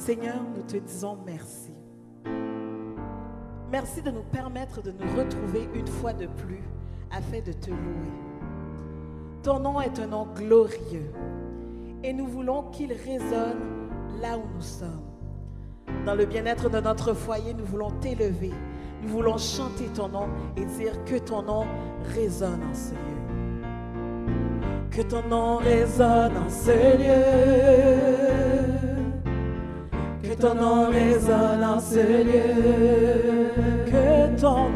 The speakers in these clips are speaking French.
Seigneur, nous te disons merci. Merci de nous permettre de nous retrouver une fois de plus afin de te louer. Ton nom est un nom glorieux et nous voulons qu'il résonne là où nous sommes. Dans le bien-être de notre foyer, nous voulons t'élever. Nous voulons chanter ton nom et dire que ton nom résonne en ce lieu. Que ton nom résonne en ce lieu. Que ton nom résonne en ce lieu. Que ton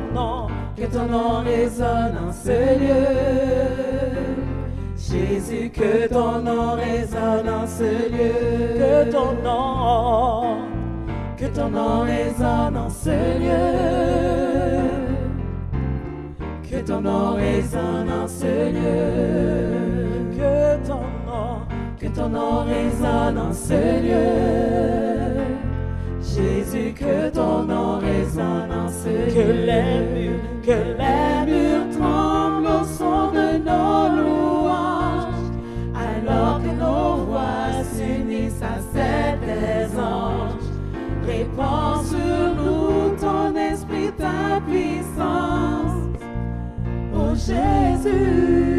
nom résonne en ce lieu. Jésus, que ton nom résonne en ce lieu. Que ton nom résonne en ce lieu. Que ton nom résonne en ce lieu. Que ton nom résonne en ce lieu. Jésus, que ton nom résonne en ce lieu. Que les murs tremblent au son de nos louanges, alors que nos voix s'unissent à celles des anges. Répands sur nous ton esprit, ta puissance. Oh Jésus,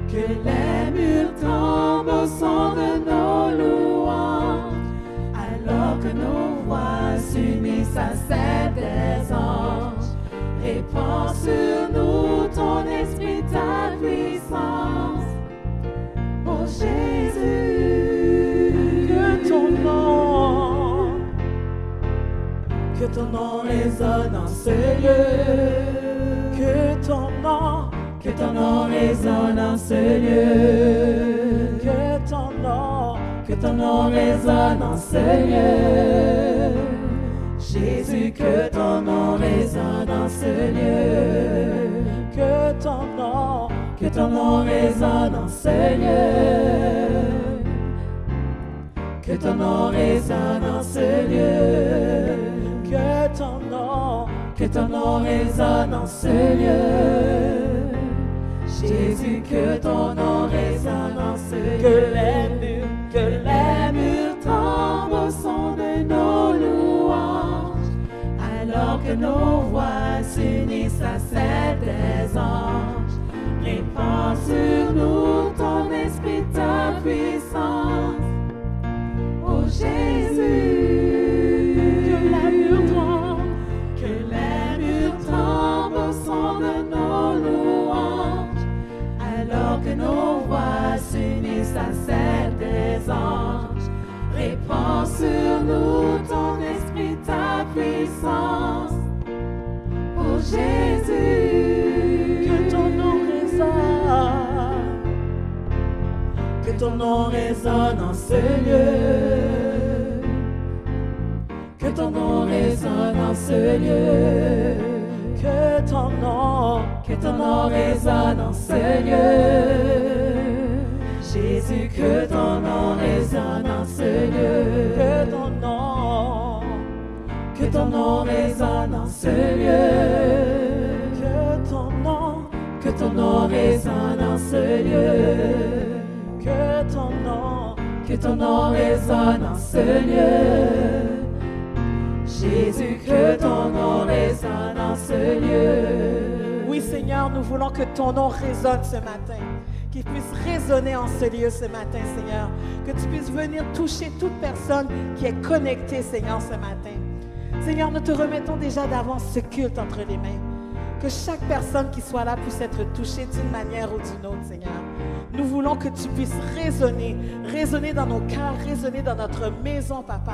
que les murs tremblent au son de nos louanges, alors que nos voix s'unissent à celles des anges. Répands sur nous ton esprit, ta puissance. Oh Jésus, que ton nom résonne en ce lieu. Que ton nom résonne en ce lieu. Que ton nom résonne en ce lieu. Jésus, que ton nom résonne en ce lieu. Que ton nom résonne en ce lieu. Que ton nom résonne en ce lieu. Que ton nom résonne en ce lieu. Jésus, que ton nom résonne en ce lieu. Que les murs tremblent au son de nos louanges, alors que nos voix s'unissent à celles des anges. Répands sur nous ton esprit, ta puissance. Oh Jésus, que les murs tremblent au son de nos louanges, alors que nos voix s'unissent à celles des anges. Répands sur nous ton esprit, ta puissance. Oh Jésus, que ton nom résonne. Que ton nom résonne en ce lieu. Que ton nom résonne en ce lieu. Que ton nom résonne en ce lieu. Jésus, que ton nom résonne en ce lieu. Que ton nom résonne en ce lieu. Que ton nom résonne en ce lieu. Que ton nom résonne en ce lieu. Jésus, que ton nom résonne en ce lieu. Oui, Seigneur, nous voulons que ton nom résonne ce matin, qu'il puisse résonner en ce lieu ce matin, Seigneur. Que tu puisses venir toucher toute personne qui est connectée, Seigneur, ce matin. Seigneur, nous te remettons déjà d'avance ce culte entre les mains. Que chaque personne qui soit là puisse être touchée d'une manière ou d'une autre, Seigneur. Nous voulons que tu puisses résonner dans nos cœurs, résonner dans notre maison, Papa.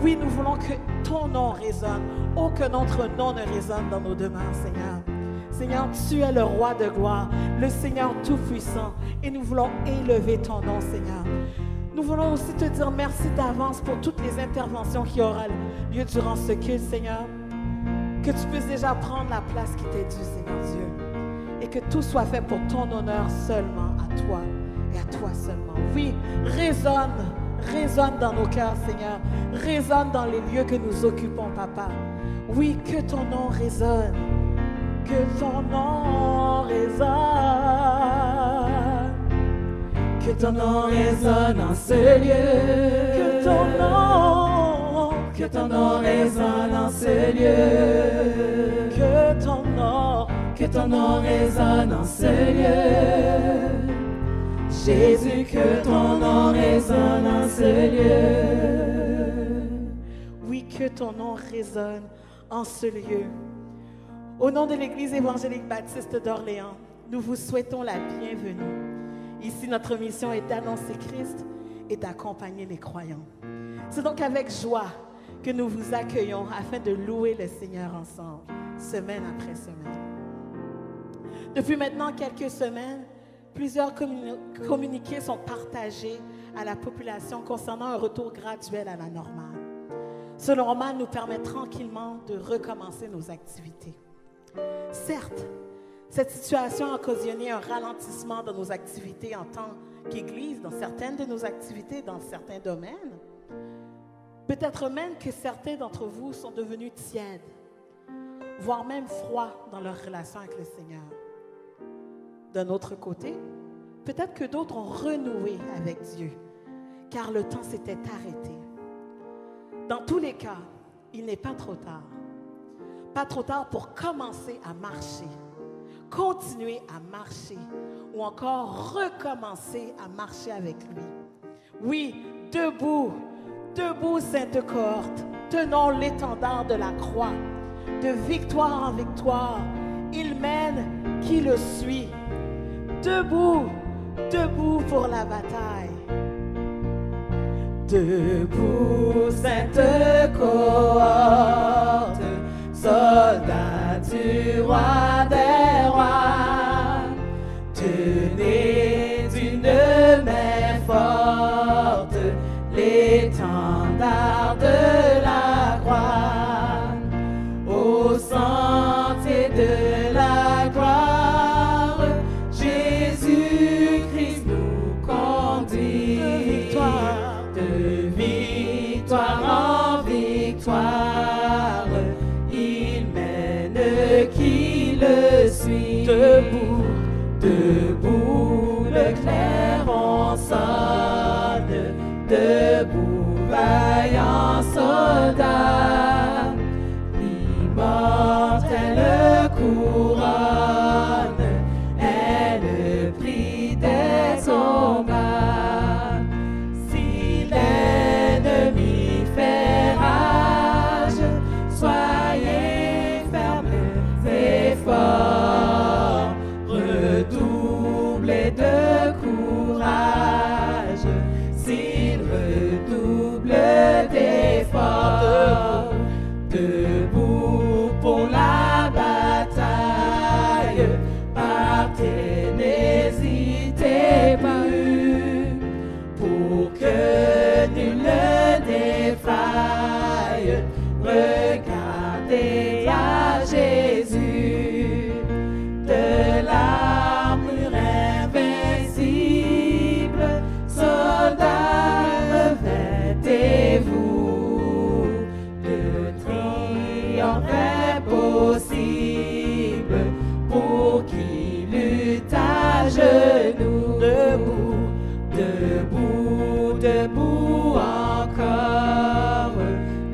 Oui, nous voulons que ton nom résonne. Aucun autre nom ne résonne dans nos demeures, Seigneur. Seigneur, tu es le roi de gloire, le Seigneur tout-puissant, et nous voulons élever ton nom, Seigneur. Nous voulons aussi te dire merci d'avance pour toutes les interventions qui auront lieu durant ce culte, Seigneur. Que tu puisses déjà prendre la place qui t'est due, Seigneur Dieu, et que tout soit fait pour ton honneur seulement, à toi et à toi seulement. Oui, résonne dans nos cœurs, Seigneur. Résonne dans les lieux que nous occupons, Papa. Oui, que ton nom résonne. Que ton nom résonne. que ton nom résonne en ce lieu. Que ton nom résonne en ce lieu. Que ton nom résonne en ce lieu. Jésus, que ton nom résonne en ce lieu. Oui, que ton nom résonne en ce lieu. Au nom de l'Église évangélique baptiste d'Orléans, nous vous souhaitons la bienvenue. Ici, notre mission est d'annoncer Christ et d'accompagner les croyants. C'est donc avec joie que nous vous accueillons afin de louer le Seigneur ensemble, semaine après semaine. Depuis maintenant quelques semaines, plusieurs communiqués sont partagés à la population concernant un retour graduel à la normale. Ce normal nous permet tranquillement de recommencer nos activités. Certes, cette situation a occasionné un ralentissement dans nos activités en tant qu'Église, dans certaines de nos activités, dans certains domaines. Peut-être même que certains d'entre vous sont devenus tièdes, voire même froids dans leur relation avec le Seigneur. D'un autre côté, peut-être que d'autres ont renoué avec Dieu, car le temps s'était arrêté. Dans tous les cas, il n'est pas trop tard. Pas trop tard pour commencer à marcher, continuer à marcher ou encore recommencer à marcher avec lui. Oui, debout, debout sainte cohorte, tenons l'étendard de la croix. De victoire en victoire, il mène qui le suit. Debout, debout pour la bataille. Debout sainte cohorte, soldats du roi des rois, tenez d'une main forte l'étendard de la croix, au sentier de la gloire, Jésus-Christ nous conduit, de victoire en victoire, il mène qui le suit. Debout, debout, le clairon sonne, debout, vaillant soldat, l'immortelle couronne est le prix des combats. Si l'ennemi fait rage, soyez fermes et forts, redoublez de courage, s'il redouble d'efforts. Debout pour la bataille, partez, n'hésitez plus, pour que nul ne défaille, regardez à Jésus, de l'armure invincible, soldats, revêtez-vous, le triomphe est possible pour qui lutte à genoux. Debout, debout, debout encore,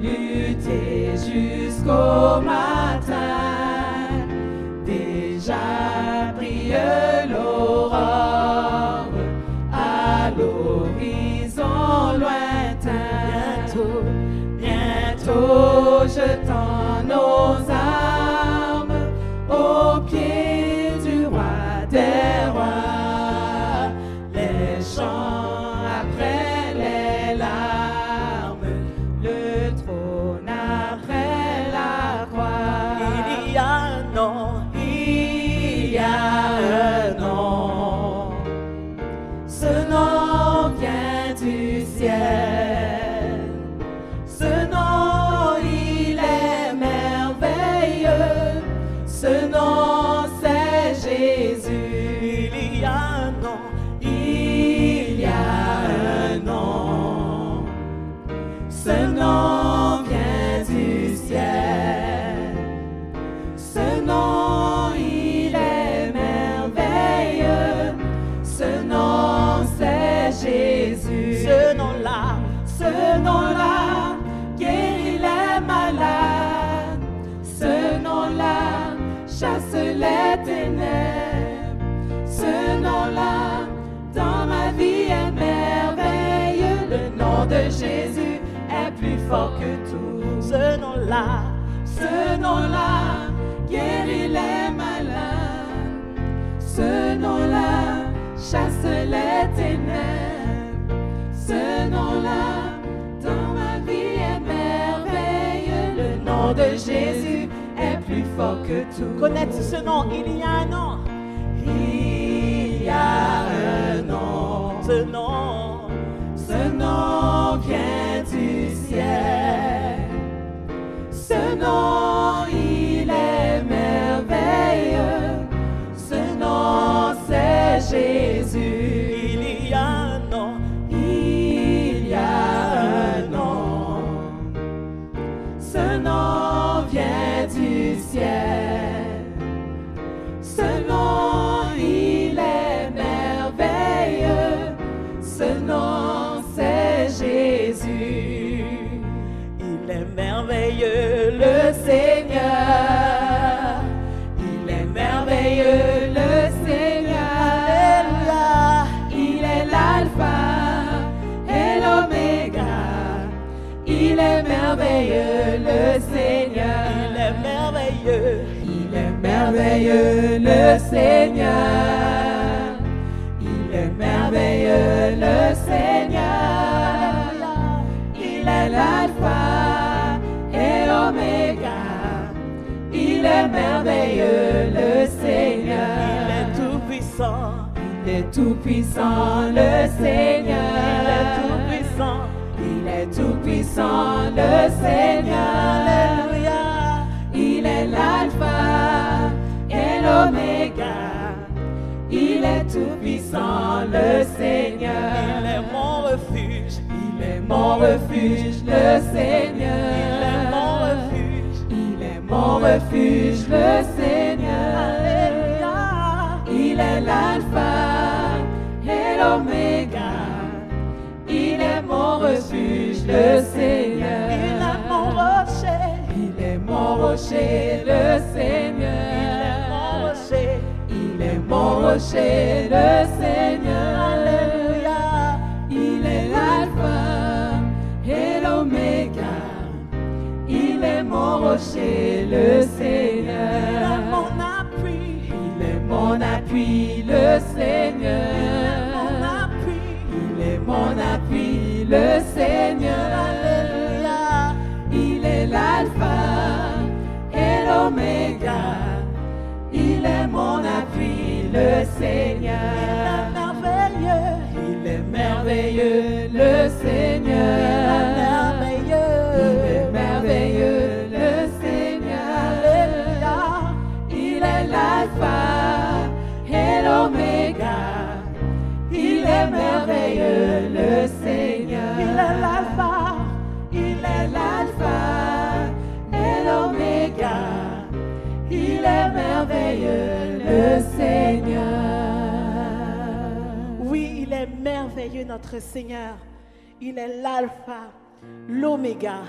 luttez jusqu'au matin, déjà brille l'aurore à l'horizon lointain. Bientôt, bientôt, jetant nos armes aux pieds du roi des rois, les chants après les larmes, le trône après la croix. Il y a un nom, il y a un nom, ce nom vient du ciel, ce nom il est merveilleux, ce nom c'est Jésus. Il y a un nom, il y a un nom, ce nom vient du ciel, ce nom il est merveilleux, ce nom c'est Jésus est plus fort que tout. Ce nom-là guérit les malades. Ce nom-là chasse les ténèbres. Ce nom-là dans ma vie est merveilleux. Le nom de Jésus est plus fort que tout. Connais-tu ce nom? Il y a un nom. Il y a un nom. Ce nom vient du ciel. Ce nom, il est merveilleux. Ce nom, c'est Jésus. Il y a un nom. Il y a un nom. Ce nom vient du ciel. Ce nom, il est merveilleux. Ce nom, c'est Jésus. Il est merveilleux, le Seigneur. Il est merveilleux, le Seigneur. Alléluia. Il est l'alpha et l'oméga. Il est merveilleux, le Seigneur. Il est merveilleux. Il est merveilleux, le Seigneur. Il est merveilleux, le Seigneur. Il est l'alpha et l'oméga. Il est merveilleux, le Seigneur. Il est tout puissant. Il est tout puissant, le Seigneur. Il est tout puissant. Il est tout puissant, le Seigneur. Alléluia. Il est l'alpha et l'oméga. Il est tout puissant, le Seigneur. Il est mon refuge. Il est mon refuge, le Seigneur. Il est mon refuge. Il est mon refuge, le Seigneur. Alléluia. Il est l'alpha et l'oméga. Il est mon refuge, le Seigneur. Il est mon rocher. Il est mon rocher, le Seigneur. Il est mon rocher. Il est mon rocher, le Seigneur. Alléluia. Il est l'alpha et l'oméga. Il est mon rocher, le Seigneur. Il est mon appui. Il est mon appui, le Seigneur. Il est mon appui, le Seigneur. Alléluia. Il est l'alpha et l'oméga. Il est mon appui, le Seigneur. Il est merveilleux, le Seigneur. Il est merveilleux, le Seigneur. Alléluia. Il est l'alpha et l'oméga. Il est merveilleux, le Seigneur. Il est l'alpha. Il est l'alpha et l'oméga. Il est merveilleux, le Seigneur. Oui, il est merveilleux, notre Seigneur. Il est l'alpha, l'oméga.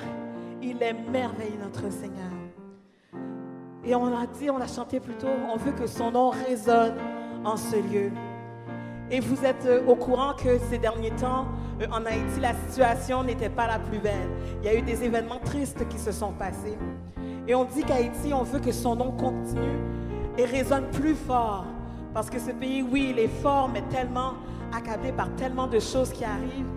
Il est merveilleux, notre Seigneur. Et on a dit, on a chanté plutôt, on veut que son nom résonne en ce lieu. Et vous êtes au courant que ces derniers temps, en Haïti, la situation n'était pas la plus belle. Il y a eu des événements tristes qui se sont passés. Et on dit qu'Haïti, on veut que son nom continue et résonne plus fort. Parce que ce pays, oui, il est fort, mais tellement accablé par tellement de choses qui arrivent.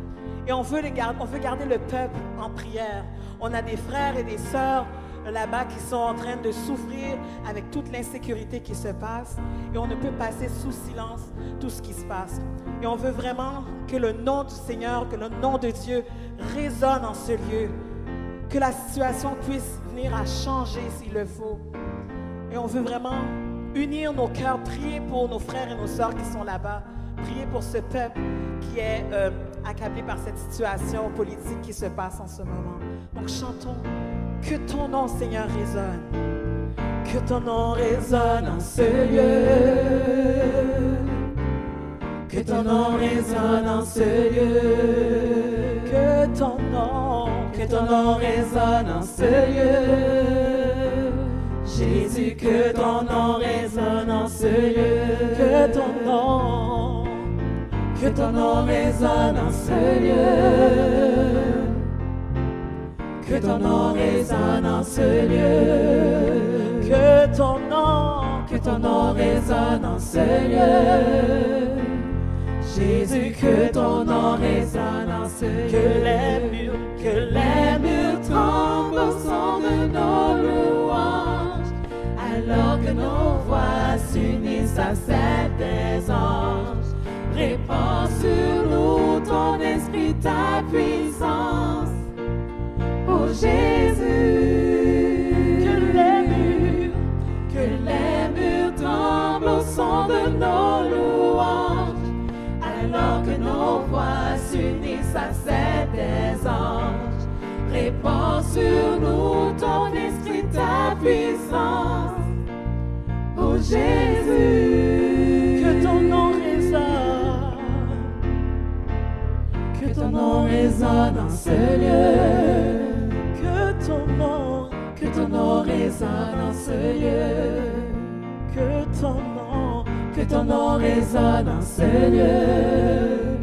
Et on veut garder le peuple en prière. On a des frères et des sœurs là-bas qui sont en train de souffrir avec toute l'insécurité qui se passe. Et on ne peut passer sous silence tout ce qui se passe. Et on veut vraiment que le nom du Seigneur, que le nom de Dieu résonne en ce lieu. Que la situation puisse venir à changer s'il le faut. Et on veut vraiment unir nos cœurs, prier pour nos frères et nos sœurs qui sont là-bas, prier pour ce peuple qui est accablé par cette situation politique qui se passe en ce moment. Donc chantons, que ton nom, Seigneur, résonne. Que ton nom résonne en ce lieu. Que ton nom résonne en ce lieu. Que ton nom résonne en ce lieu. Jésus, que ton nom résonne en ce lieu. Que ton nom résonne en ce lieu. que ton nom résonne en ce lieu. Que ton nom résonne en ce lieu. Jésus, que ton nom résonne en ce lieu. Que les murs tremblent au son de nos louanges, alors que nos voix s'unissent à celle des anges. Répands sur nous ton esprit, ta puissance. Oh Jésus, que les murs tremblent au son de nos louanges, alors que nos voix s'unissent à celle des anges. Répands sur nous ton esprit, ta puissance. Oh Jésus, que ton nom résonne, que ton nom résonne en ce lieu. Que ton nom résonne en ce lieu. Que ton nom résonne en ce lieu.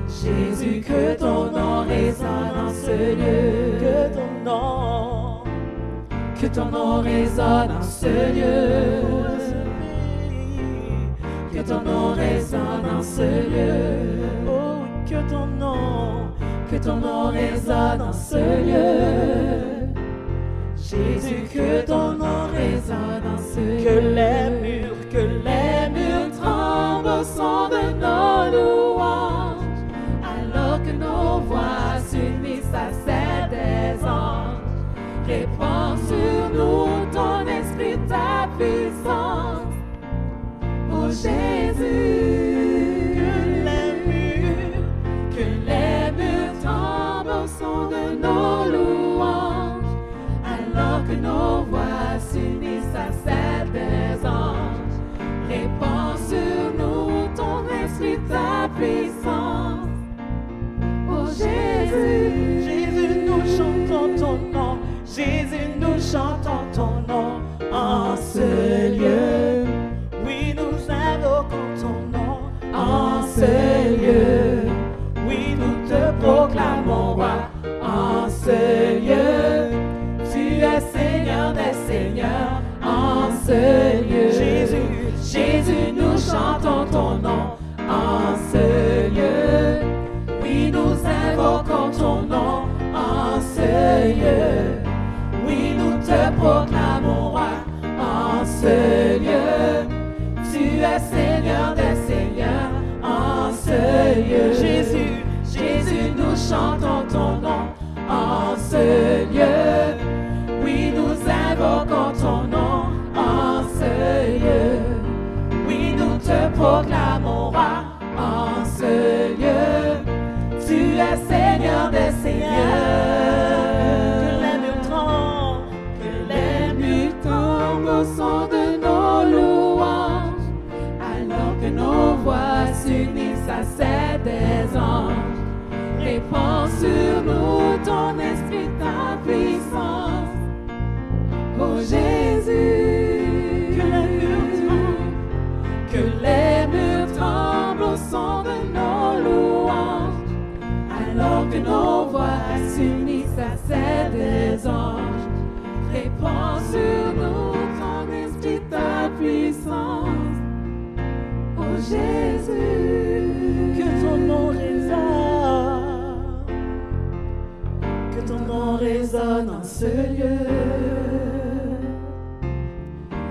Jésus, que ton nom résonne en ce lieu. Que ton nom résonne en ce lieu. Que ton nom résonne en ce lieu. Oh, que ton nom résonne en ce lieu. Jésus, que ton nom résonne en ce lieu. Que les murs tremblent au son de nos louanges, alors que nos voix s'unissent à celle des anges. Répands sur nous ton esprit, ta puissance. Oh Jésus, que les murs tremblent au son de nos louanges, alors que nos voix s'unissent à celle des anges. Répands sur nous ton esprit, ta puissance. Oh Jésus, Jésus, nous chantons ton nom. Jésus, nous chantons ton nom en ce lieu. Oui, nous invoquons ton nom en ce lieu. Oui, nous te proclamons roi en ce lieu. Tu es Seigneur des seigneurs en ce lieu. Jésus, nous chantons ton nom en ce lieu. Oui, nous invoquons ton nom en ce lieu. Oui, nous te proclamons roi en ce lieu. Tu es Seigneur des seigneurs en ce lieu. Jésus, nous chantons ton nom en ce lieu. Oui, nous invoquons ton nom en ce lieu. Oui, nous te proclamons roi en ce lieu. Tu es Seigneur des seigneurs. Que les murs tremblent au son de nos louanges, alors que nos voix s'unissent à celle des anges. Répands sur nous ton esprit, ta puissance. Oh Jésus, que les murs tremblent au son de nos louanges, alors que nos voix s'unissent à celle des anges. Répands sur nous ton esprit, ta puissance. Oh Jésus, que ton nom résonne, que ton nom résonne en ce lieu.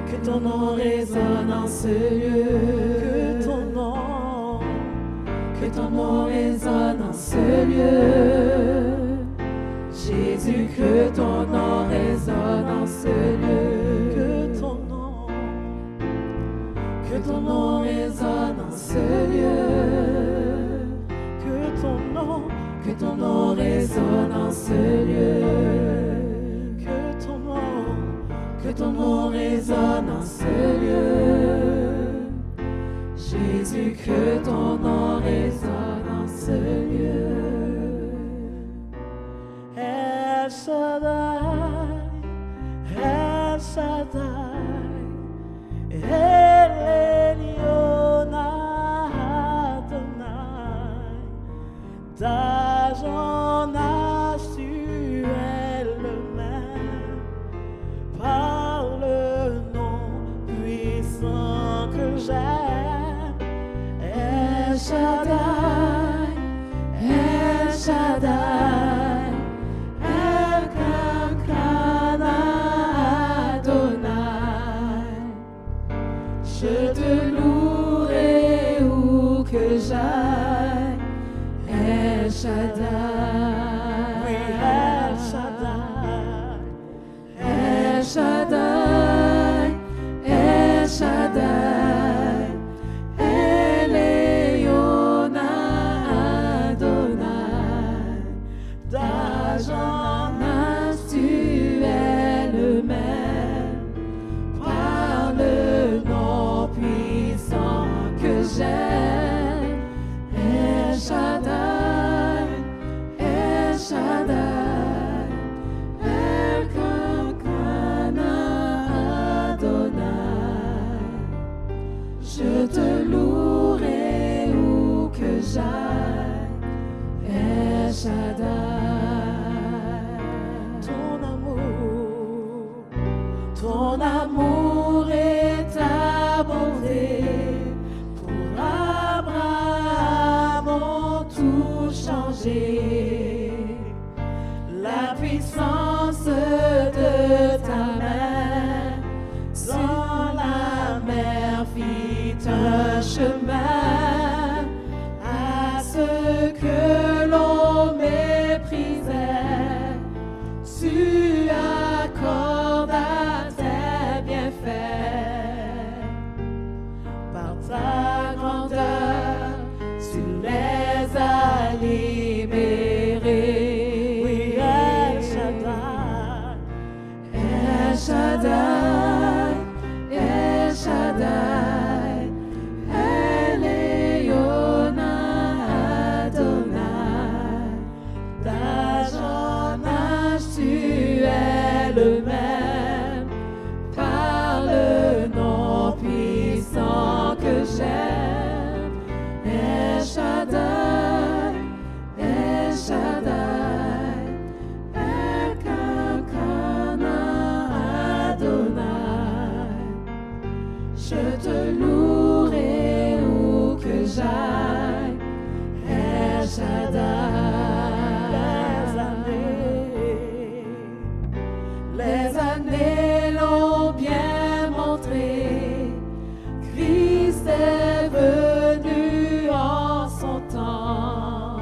Que ton nom résonne en ce lieu. Que ton nom résonne en ce lieu. Jésus, que ton nom résonne en ce lieu. Que ton nom résonne en ce lieu. Que ton nom résonne en ce lieu. Que ton nom résonne en ce lieu. Jésus, que ton nom résonne en ce lieu. El Shaddai, El Shaddai, El Elyon Adonai, d'Ajonas tu es Shaddai, Eliona Adonai, Dajanas, tu es le même, par le nom puissant que j'aime. El Shaddai, El Shaddai, Elkanah Adonai. Je te louerai où que j'aille, El Shaddai. Ton amour et ta bonté pour Abraham ont tout changé. La puissance de ta main dans la mer fit un chemin à ceux que l'on méprisait. Tu accordes à tes bienfaits. Par ta grandeur, tu les as libérés. Oui, El Shaddai, El Shaddai, El Shaddai, Eliona Adonai. Dajanas, tu es le même, par le nom puissant que j'aime. El Shaddai, El Shaddai, Elkanah Adonai. Je te louerai où que j'aille, El Shaddai. Les années l'ont bien montré, Christ est venu en son temps.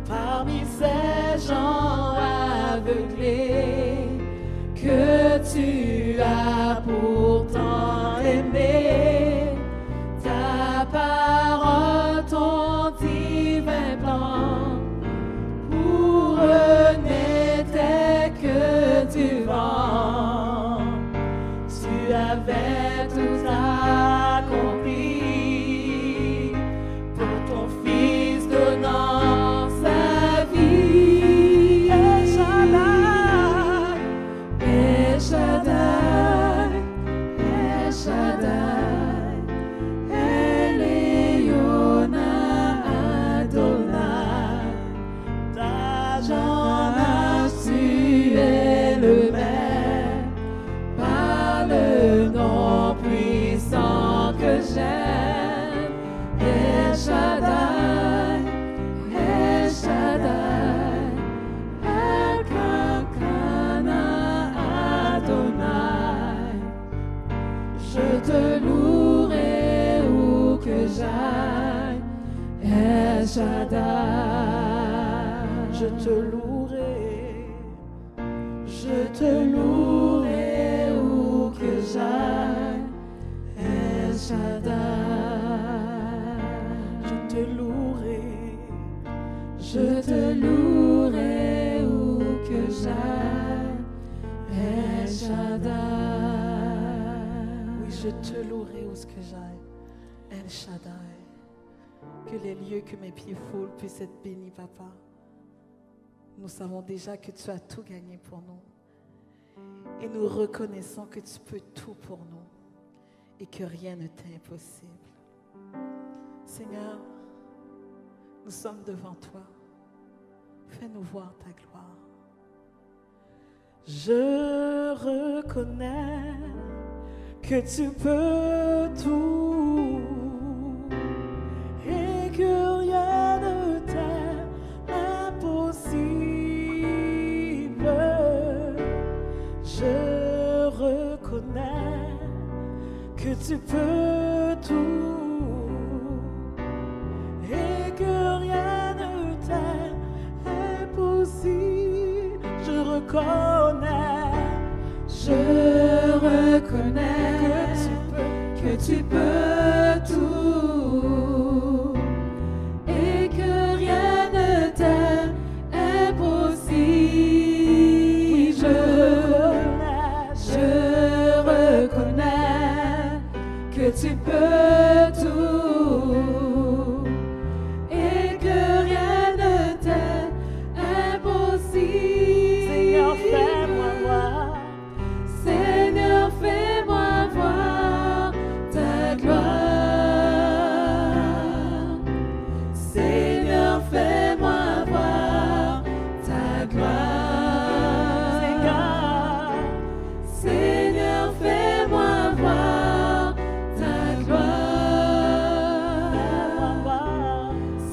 Parmi ces gens aveuglés que tu as pourtant aimé, ta parole, ton divin plan, pour eux n'était que du vent. Tu avais tout accompli pour ton Fils donnant sa vie. El Shaddai, El Shaddai, El Shaddai, Eliona Adonai. Dajanas, tu es le même, par le nom puissant que j'aime. El Shaddai, El Shaddai, Elkanah Adonai. Je te louerai où que j'aille, El Shaddai. Je te louerai, je te louerai où que j'aille, El Shaddai. Je te louerai, je te louerai où que j'aille, El Shaddai. Oui, je te louerai où que j'aille, El Shaddai. Que les lieux que mes pieds foulent puissent être bénis, Papa. Nous savons déjà que tu as tout gagné pour nous. Et nous reconnaissons que tu peux tout pour nous et que rien ne t'est impossible. Seigneur, nous sommes devant toi. Fais-nous voir ta gloire. Je reconnais que tu peux tout et que rien ne t'est impossible. Je reconnais que tu peux tout et que rien ne t'est impossible. Je reconnais que tu peux tu peux tout et que rien ne t'est impossible. Oui, je reconnais que tu peux tout et que rien ne t'est impossible. Seigneur, fais-moi voir. Seigneur, fais-moi voir ta gloire. Seigneur, fais-moi voir ta gloire. Seigneur, fais-moi voir ta gloire.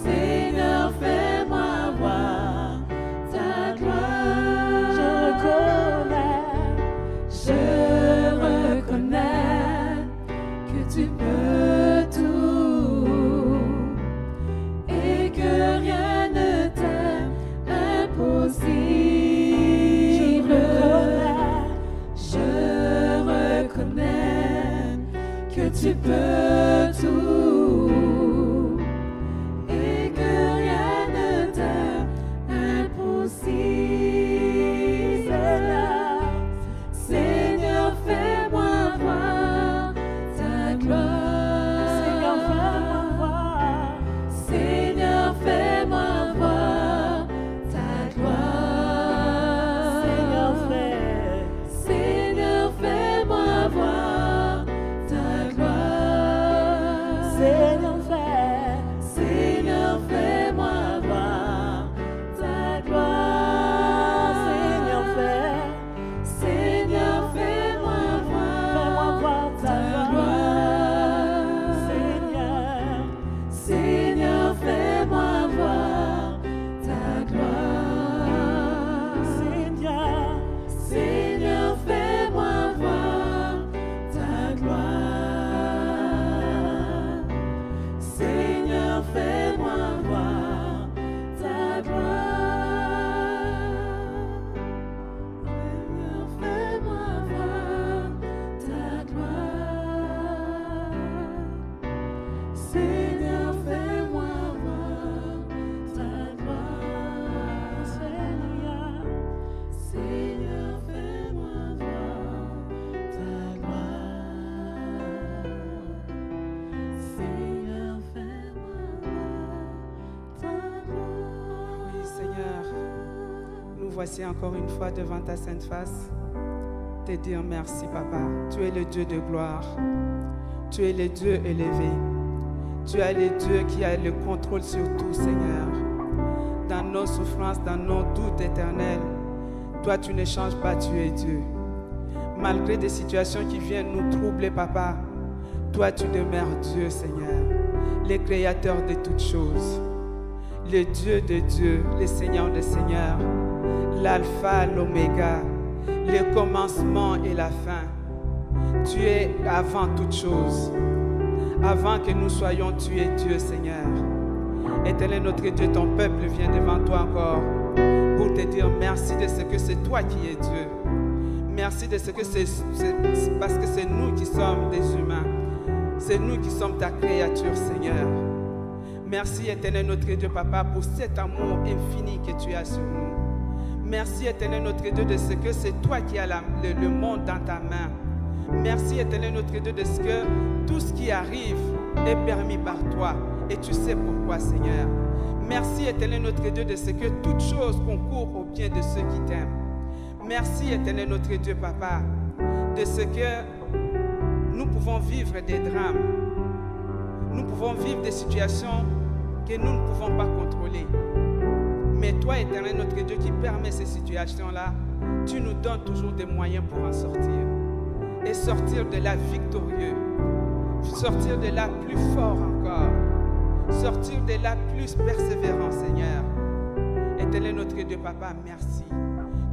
Seigneur, fais-moi voir ta gloire. Je reconnais que tu peux tout et que rien ne t'est impossible. Je reconnais que tu peux tout et que rien ne t'est impossible. Seigneur, fais-moi voir ta gloire. Seigneur, fais-moi voir ta gloire. Seigneur, fais-moi voir ta gloire. Seigneur, fais-moi voir ta gloire. Seigneur, fais-moi voir ta gloire. Seigneur, fais-moi voir ta gloire. Seigneur, fais-moi voir ta gloire. Seigneur, fais-moi voir ta gloire. Seigneur, fais-moi voir ta gloire. Seigneur, fais-moi voir ta gloire. Seigneur, fais-moi voir ta gloire. Oui, Seigneur, nous voici encore une fois devant ta sainte face. Te dire merci, Papa. Tu es le Dieu de gloire. Tu es le Dieu élevé. Tu es le Dieu qui a le contrôle sur tout, Seigneur. Dans nos souffrances, dans nos doutes éternels, toi, tu ne changes pas, tu es Dieu. Malgré des situations qui viennent nous troubler, Papa, toi, tu demeures Dieu, Seigneur, le créateur de toutes choses, le Dieu de Dieu, le Seigneur des Seigneurs, l'alpha, l'oméga, le commencement et la fin. Tu es avant toutes choses. Avant que nous soyons, tu es Dieu, Seigneur. Éternel notre Dieu, ton peuple vient devant toi encore pour te dire merci de ce que c'est toi qui es Dieu. Merci de ce que c'est parce que c'est nous qui sommes des humains. C'est nous qui sommes ta créature, Seigneur. Merci, Éternel notre Dieu, Papa, pour cet amour infini que tu as sur nous. Merci, Éternel notre Dieu, de ce que c'est toi qui as le monde dans ta main. Merci, Éternel notre Dieu, de ce que tout ce qui arrive est permis par toi. Et tu sais pourquoi, Seigneur. Merci, Éternel notre Dieu, de ce que toutes choses concourent au bien de ceux qui t'aiment. Merci, Éternel notre Dieu, Papa, de ce que nous pouvons vivre des drames. Nous pouvons vivre des situations que nous ne pouvons pas contrôler. Mais toi, Éternel notre Dieu, qui permet ces situations-là, tu nous donnes toujours des moyens pour en sortir. Et sortir de là victorieux. Sortir de là plus fort encore. Sortir de là plus persévérant, Seigneur. Éternel notre Dieu, Papa, merci.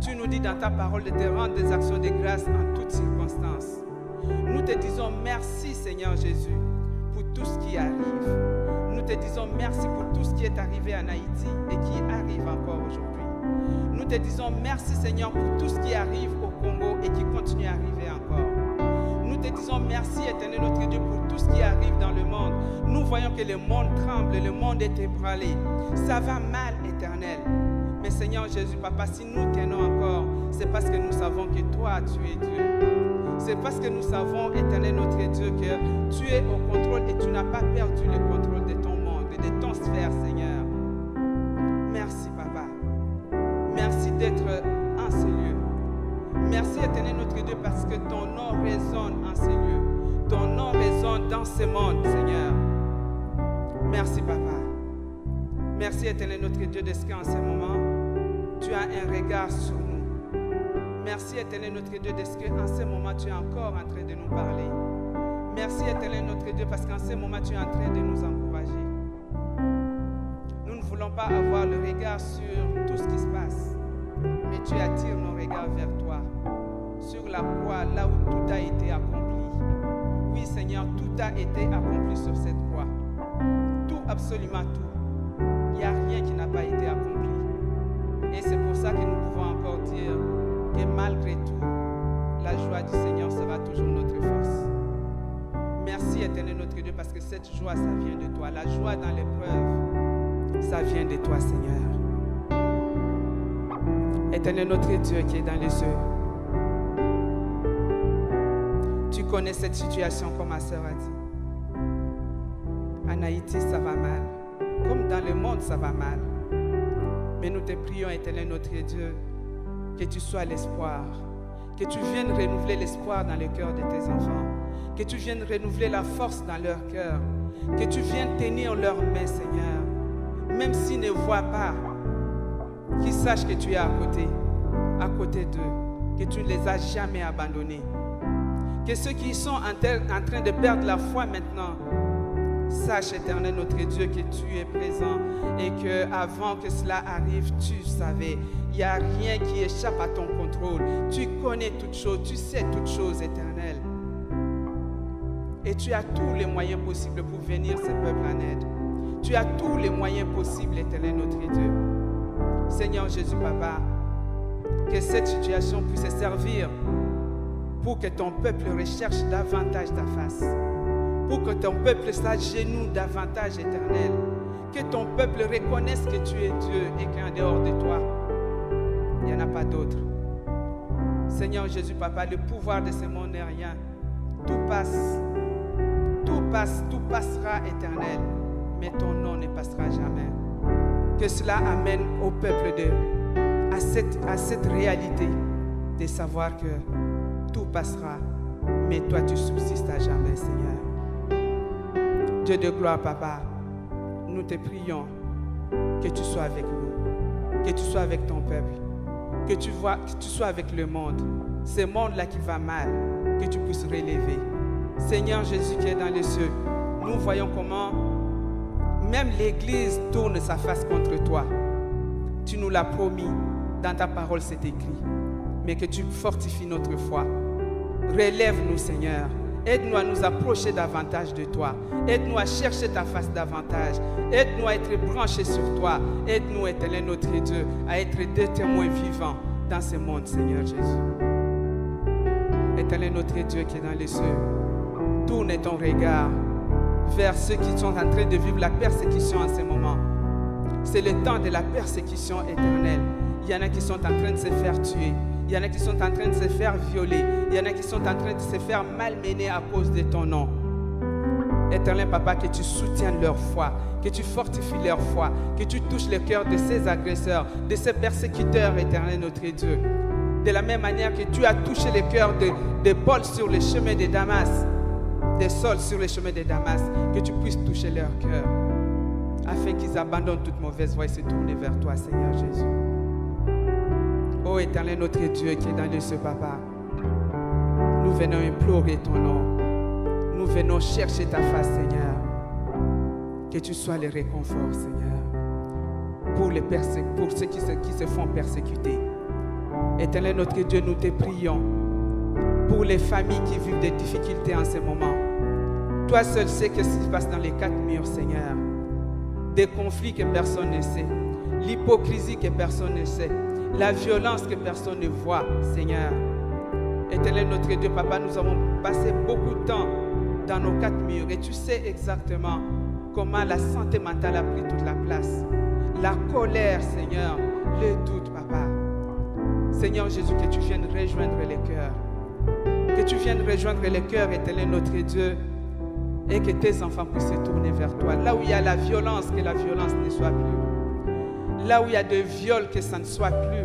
Tu nous dis dans ta parole de te rendre des actions de grâce en toutes circonstances. Nous te disons merci, Seigneur Jésus, pour tout ce qui arrive. Nous te disons merci pour tout ce qui est arrivé en Haïti et qui arrive encore aujourd'hui. Nous te disons merci, Seigneur, pour tout ce qui arrive au Congo et qui continue à arriver encore. Nous Nous te disons merci, éternel notre Dieu, pour tout ce qui arrive dans le monde. Nous voyons que le monde tremble, le monde est ébranlé. Ça va mal, éternel. Mais Seigneur Jésus, Papa, si nous tenons encore, c'est parce que nous savons que toi, tu es Dieu. C'est parce que nous savons, éternel notre Dieu, que tu es au contrôle et tu n'as pas perdu le contrôle de ton monde et de ton sphère, Seigneur. Merci, Papa. Merci d'être en ces lieux. Merci, éternel notre Dieu, parce que ton nom résonne en ces lieux. Ton nom résonne dans ce monde, Seigneur. Merci, Papa. Merci, éternel notre Dieu, de ce qu'en ce moment, tu as un regard sur nous. Merci, éternel notre Dieu, de ce qu'en ce moment, tu es encore en train de nous parler. Merci, éternel notre Dieu, parce qu'en ce moment, tu es en train de nous encourager. Nous ne voulons pas avoir le regard sur tout ce qui se passe, mais tu attires nos regards vers toi, sur la croix, là où tout a été accompli. Oui, Seigneur, tout a été accompli sur cette croix. Tout, absolument tout. Il n'y a rien qui n'a pas été accompli. Et c'est pour ça que nous pouvons encore dire que malgré tout, la joie du Seigneur sera toujours notre force. Merci, éternel notre Dieu, parce que cette joie, ça vient de toi. La joie dans l'épreuve, ça vient de toi, Seigneur. Éternel notre Dieu qui est dans les cieux, tu connais cette situation comme ma sœur a dit. En Haïti, ça va mal. Comme dans le monde, ça va mal. Mais nous te prions, éternel notre Dieu, que tu sois l'espoir, que tu viennes renouveler l'espoir dans le cœur de tes enfants, que tu viennes renouveler la force dans leur cœur, que tu viennes tenir leurs mains, Seigneur, même s'ils ne voient pas, qu'ils sachent que tu es à côté d'eux, que tu ne les as jamais abandonnés, que ceux qui sont en train de perdre la foi maintenant, sache, éternel notre Dieu, que tu es présent et que avant que cela arrive, tu savais. Il n'y a rien qui échappe à ton contrôle. Tu connais toutes choses, tu sais toutes choses, éternel. Et tu as tous les moyens possibles pour venir ce peuple en aide. Tu as tous les moyens possibles, éternel notre Dieu. Seigneur Jésus, Papa, que cette situation puisse servir pour que ton peuple recherche davantage ta face. Pour que ton peuple s'agenouille davantage, éternel. Que ton peuple reconnaisse que tu es Dieu et qu'en dehors de toi, il n'y en a pas d'autre. Seigneur Jésus, Papa, le pouvoir de ce monde n'est rien. Tout passe. Tout passe, tout passera, éternel. Mais ton nom ne passera jamais. Que cela amène au peuple à cette réalité de savoir que tout passera. Mais toi, tu subsistes à jamais, Seigneur. Dieu de gloire, Papa, nous te prions que tu sois avec nous, que tu sois avec ton peuple, que tu sois avec le monde, ce monde-là qui va mal, que tu puisses relever. Seigneur Jésus qui est dans les cieux, nous voyons comment même l'Église tourne sa face contre toi. Tu nous l'as promis, dans ta parole c'est écrit, mais que tu fortifies notre foi. Relève-nous, Seigneur. Aide-nous à nous approcher davantage de toi. Aide-nous à chercher ta face davantage. Aide-nous à être branchés sur toi. Aide-nous, éternel notre Dieu, à être des témoins vivants dans ce monde, Seigneur Jésus. Éternel notre Dieu qui est dans les cieux, tourne ton regard vers ceux qui sont en train de vivre la persécution en ce moment. C'est le temps de la persécution éternelle. Il y en a qui sont en train de se faire tuer. Il y en a qui sont en train de se faire violer. Il y en a qui sont en train de se faire malmener à cause de ton nom. Éternel Papa, que tu soutiennes leur foi, que tu fortifies leur foi, que tu touches le cœur de ces agresseurs, de ces persécuteurs, éternel notre Dieu. De la même manière que tu as touché le cœur de Paul sur le chemin de Damas, de Saul sur le chemin de Damas, que tu puisses toucher leur cœur, afin qu'ils abandonnent toute mauvaise voie et se tournent vers toi, Seigneur Jésus. Ô éternel notre Dieu qui est dans les cieux, Papa, nous venons implorer ton nom. Nous venons chercher ta face, Seigneur. Que tu sois le réconfort, Seigneur, pour ceux qui se font persécuter. Éternel notre Dieu, nous te prions pour les familles qui vivent des difficultés en ce moment. Toi seul sais ce qui se passe dans les quatre murs, Seigneur. Des conflits que personne ne sait, l'hypocrisie que personne ne sait, la violence que personne ne voit, Seigneur. Éternel notre Dieu, Papa, nous avons passé beaucoup de temps dans nos quatre murs et tu sais exactement comment la santé mentale a pris toute la place. La colère, Seigneur, le doute, Papa. Seigneur Jésus, que tu viennes rejoindre les cœurs. Que tu viennes rejoindre les cœurs, Éternel notre Dieu, et que tes enfants puissent se tourner vers toi. Là où il y a la violence, que la violence ne soit plus. Là où il y a de viols, que ça ne soit plus.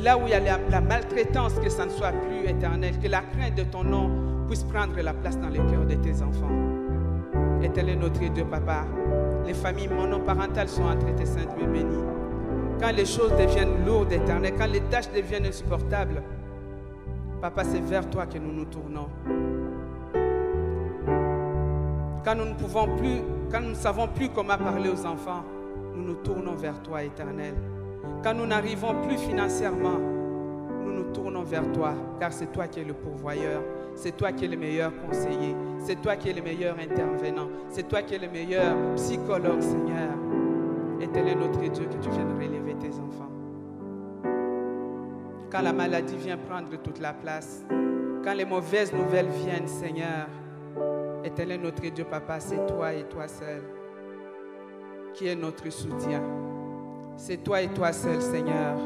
Là où il y a la maltraitance, que ça ne soit plus, Éternel. Que la crainte de ton nom puisse prendre la place dans les cœurs de tes enfants. Éternel notre Dieu, Papa, les familles monoparentales sont entre tes saintes mains bénies. Quand les choses deviennent lourdes, Éternel, quand les tâches deviennent insupportables, Papa, c'est vers toi que nous nous tournons. Quand nous ne pouvons plus, quand nous ne savons plus comment parler aux enfants, nous nous tournons vers toi, Éternel. Quand nous n'arrivons plus financièrement, nous nous tournons vers toi, car c'est toi qui es le pourvoyeur, c'est toi qui es le meilleur conseiller, c'est toi qui es le meilleur intervenant, c'est toi qui es le meilleur psychologue, Seigneur. Éternel notre Dieu, que tu viennes relever tes enfants. Quand la maladie vient prendre toute la place, quand les mauvaises nouvelles viennent, Seigneur, Éternel notre Dieu, Papa, c'est toi et toi seul qui est notre soutien. C'est toi et toi seul, Seigneur,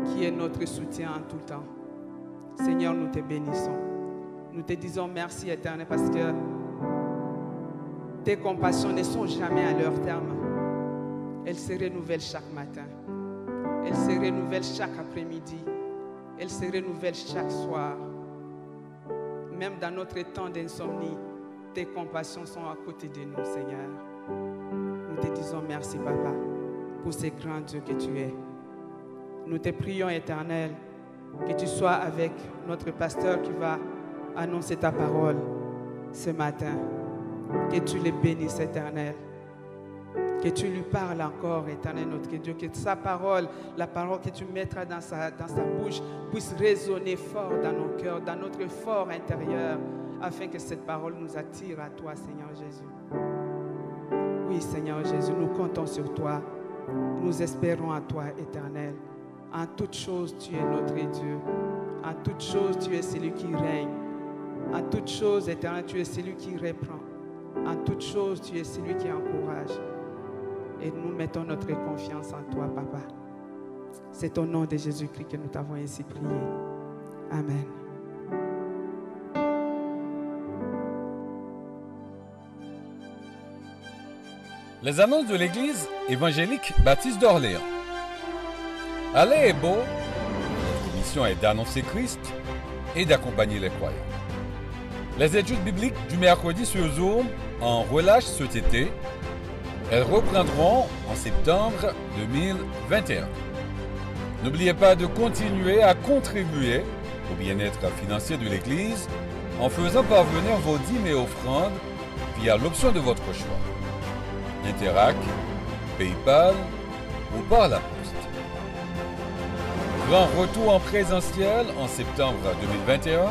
qui est notre soutien en tout temps. Seigneur, nous te bénissons. Nous te disons merci, Éternel, parce que tes compassions ne sont jamais à leur terme. Elles se renouvellent chaque matin. Elles se renouvellent chaque après-midi. Elles se renouvellent chaque soir. Même dans notre temps d'insomnie, tes compassions sont à côté de nous, Seigneur. Nous te disons merci, Papa, pour ce grand Dieu que tu es. Nous te prions, Éternel, que tu sois avec notre pasteur qui va annoncer ta parole ce matin. Que tu le bénisses, Éternel. Que tu lui parles encore, Éternel notre Dieu. Que sa parole, la parole que tu mettras dans sa bouche, puisse résonner fort dans nos cœurs, dans notre fort intérieur, afin que cette parole nous attire à toi, Seigneur Jésus. Oui, Seigneur Jésus, nous comptons sur toi. Nous espérons à toi, Éternel. En toutes choses, tu es notre Dieu. En toutes choses, tu es celui qui règne. En toutes choses, Éternel, tu es celui qui reprend. En toutes choses, tu es celui qui encourage. Et nous mettons notre confiance en toi, Papa. C'est au nom de Jésus-Christ que nous t'avons ainsi prié. Amen. Les annonces de l'Église évangélique baptiste d'Orléans. Allez est beau, notre mission est d'annoncer Christ et d'accompagner les croyants. Les études bibliques du mercredi sur Zoom en relâche cet été. Elles reprendront en septembre 2021. N'oubliez pas de continuer à contribuer au bien-être financier de l'Église en faisant parvenir vos dîmes et offrandes via l'option de votre choix. Interac, PayPal ou par la poste. Grand retour en présentiel en septembre 2021.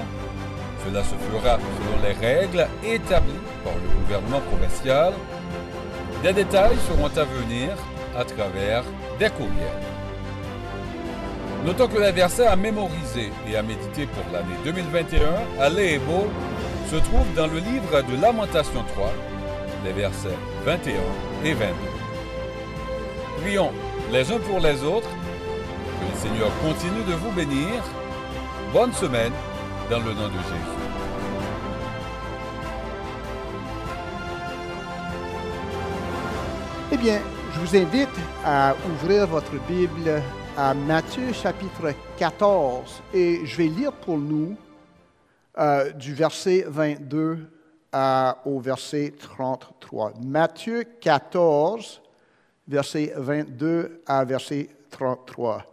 Cela se fera selon les règles établies par le gouvernement provincial. Des détails seront à venir à travers des courriels. Notons que les versets à mémoriser et à méditer pour l'année 2021 à l'Ébo se trouvent dans le livre de Lamentation 3, les versets 21 et 22. Prions les uns pour les autres. Que le Seigneur continue de vous bénir. Bonne semaine dans le nom de Jésus. Eh bien, je vous invite à ouvrir votre Bible à Matthieu chapitre 14 et je vais lire pour nous du verset 22 au verset 33. Matthieu 14, verset 22 à verset 33.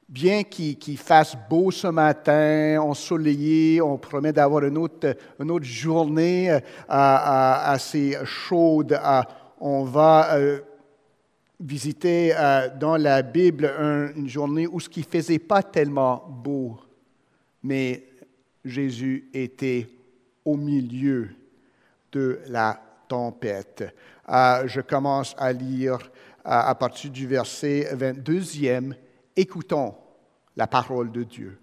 Bien qu'il fasse beau ce matin, ensoleillé, on promet d'avoir une autre journée assez chaude. On va visiter dans la Bible une journée où ce qui ne faisait pas tellement beau, mais Jésus était au milieu de la tempête. Je commence à lire à partir du verset 22. « Écoutons la parole de Dieu.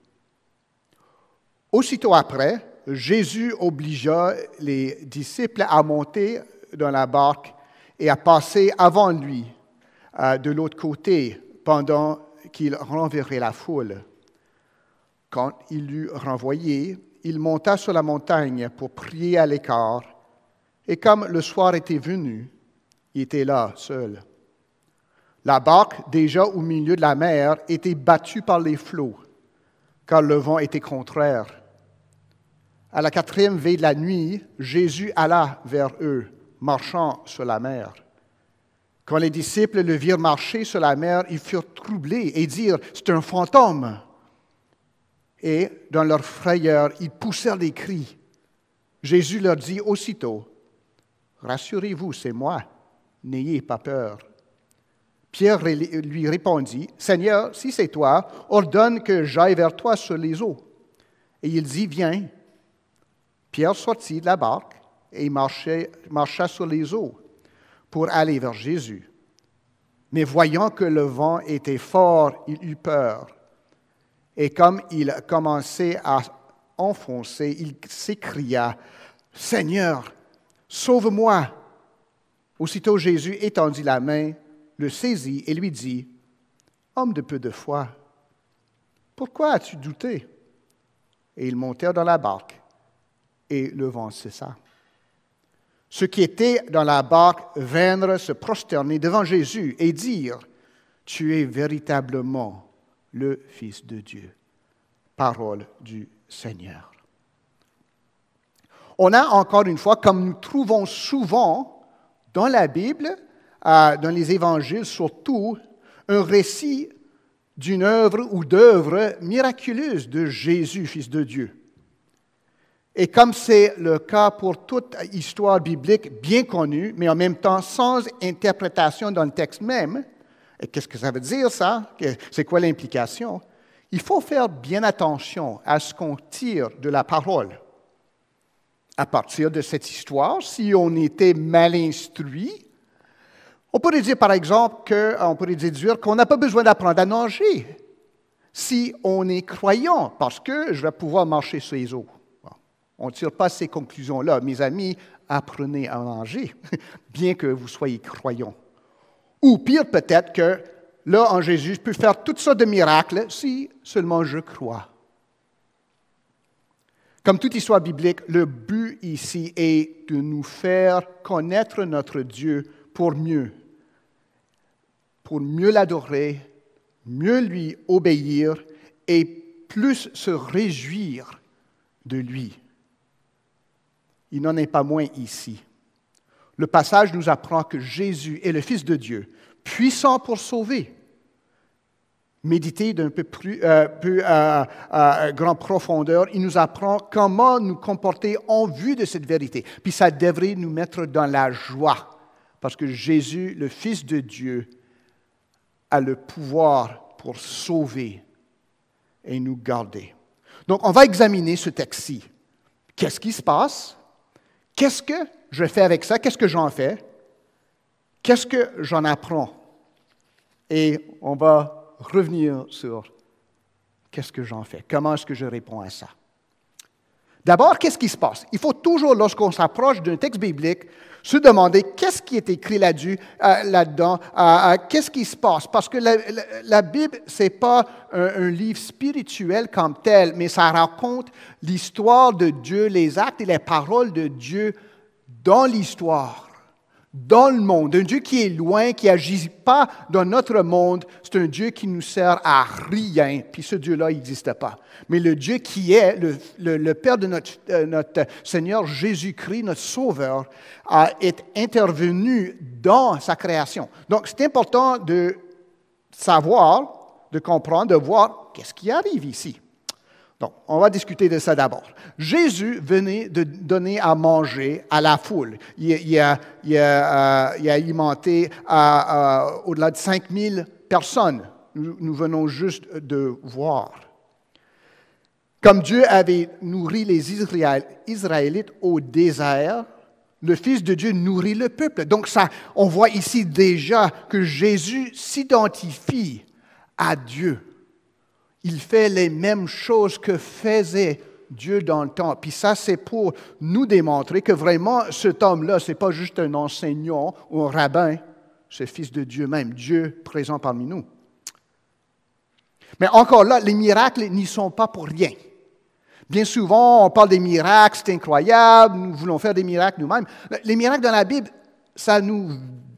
Aussitôt après, Jésus obligea les disciples à monter dans la barque et à passer avant lui de l'autre côté pendant qu'il renverrait la foule. Quand il l'eut renvoyé, il monta sur la montagne pour prier à l'écart, et comme le soir était venu, il était là, seul. La barque, déjà au milieu de la mer, était battue par les flots, car le vent était contraire. À la 4e veille de la nuit, Jésus alla vers eux, marchant sur la mer. Quand les disciples le virent marcher sur la mer, ils furent troublés et dirent « C'est un fantôme !» Et, dans leur frayeur, ils poussèrent des cris. Jésus leur dit aussitôt « Rassurez-vous, c'est moi, n'ayez pas peur. » Pierre lui répondit « Seigneur, si c'est toi, ordonne que j'aille vers toi sur les eaux. » Et il dit « Viens. » Pierre sortit de la barque et marcha sur les eaux pour aller vers Jésus. Mais voyant que le vent était fort, il eut peur. Et comme il commençait à enfoncer, il s'écria, « Seigneur, sauve-moi !» Aussitôt Jésus étendit la main, le saisit et lui dit, « Homme de peu de foi, pourquoi as-tu douté? » Et ils montèrent dans la barque, et le vent cessa. Ceux qui étaient dans la barque vinrent se prosterner devant Jésus et dire, « Tu es véritablement le Fils de Dieu. » Parole du Seigneur. On a encore une fois, comme nous trouvons souvent dans la Bible, dans les évangiles surtout, un récit d'une œuvre ou d'œuvre miraculeuse de Jésus, Fils de Dieu. Et comme c'est le cas pour toute histoire biblique bien connue, mais en même temps sans interprétation dans le texte même, et qu'est-ce que ça veut dire ça? C'est quoi l'implication? Il faut faire bien attention à ce qu'on tire de la parole. À partir de cette histoire, si on était mal instruit, on pourrait dire par exemple on pourrait déduire qu'on n'a pas besoin d'apprendre à nager si on est croyant, parce que je vais pouvoir marcher sur les eaux. On ne tire pas ces conclusions-là. Mes amis, apprenez à nager, bien que vous soyez croyants. Ou pire peut-être que, là, en Jésus, je peux faire toutes sortes de miracles si seulement je crois. Comme toute histoire biblique, le but ici est de nous faire connaître notre Dieu pour mieux l'adorer, mieux lui obéir et plus se réjouir de lui. Il n'en est pas moins ici. Le passage nous apprend que Jésus est le Fils de Dieu, puissant pour sauver. Méditer d'un peu plus grande profondeur, il nous apprend comment nous comporter en vue de cette vérité. Puis ça devrait nous mettre dans la joie, parce que Jésus, le Fils de Dieu, a le pouvoir pour sauver et nous garder. Donc, on va examiner ce texte-ci. Qu'est-ce qui se passe? Qu'est-ce que je fais avec ça? Qu'est-ce que j'en fais? Qu'est-ce que j'en apprends? Et on va revenir sur qu'est-ce que j'en fais? Comment est-ce que je réponds à ça? D'abord, qu'est-ce qui se passe? Il faut toujours, lorsqu'on s'approche d'un texte biblique, se demander qu'est-ce qui est écrit là-dedans, qu'est-ce qui se passe? Parce que la Bible, ce n'est pas un livre spirituel comme tel, mais ça raconte l'histoire de Dieu, les actes et les paroles de Dieu dans l'histoire, dans le monde. Un Dieu qui est loin, qui n'agit pas dans notre monde, c'est un Dieu qui nous sert à rien, puis ce Dieu-là n'existe pas. Mais le Dieu qui est le Père de notre Seigneur Jésus-Christ, notre Sauveur, est intervenu dans sa création. Donc, c'est important de savoir, de comprendre, de voir qu'est-ce qui arrive ici. Donc, on va discuter de ça d'abord. Jésus venait de donner à manger à la foule. Il a alimenté au-delà de 5000 personnes. Nous venons juste de voir. Comme Dieu avait nourri les Israélites au désert, le Fils de Dieu nourrit le peuple. Donc, on voit ici déjà que Jésus s'identifie à Dieu. Il fait les mêmes choses que faisait Dieu dans le temps. Puis ça, c'est pour nous démontrer que vraiment, cet homme-là, ce n'est pas juste un enseignant ou un rabbin, c'est le Fils de Dieu même, Dieu présent parmi nous. Mais encore là, les miracles n'y sont pas pour rien. Bien souvent, on parle des miracles, c'est incroyable, nous voulons faire des miracles nous-mêmes. Les miracles dans la Bible, ça nous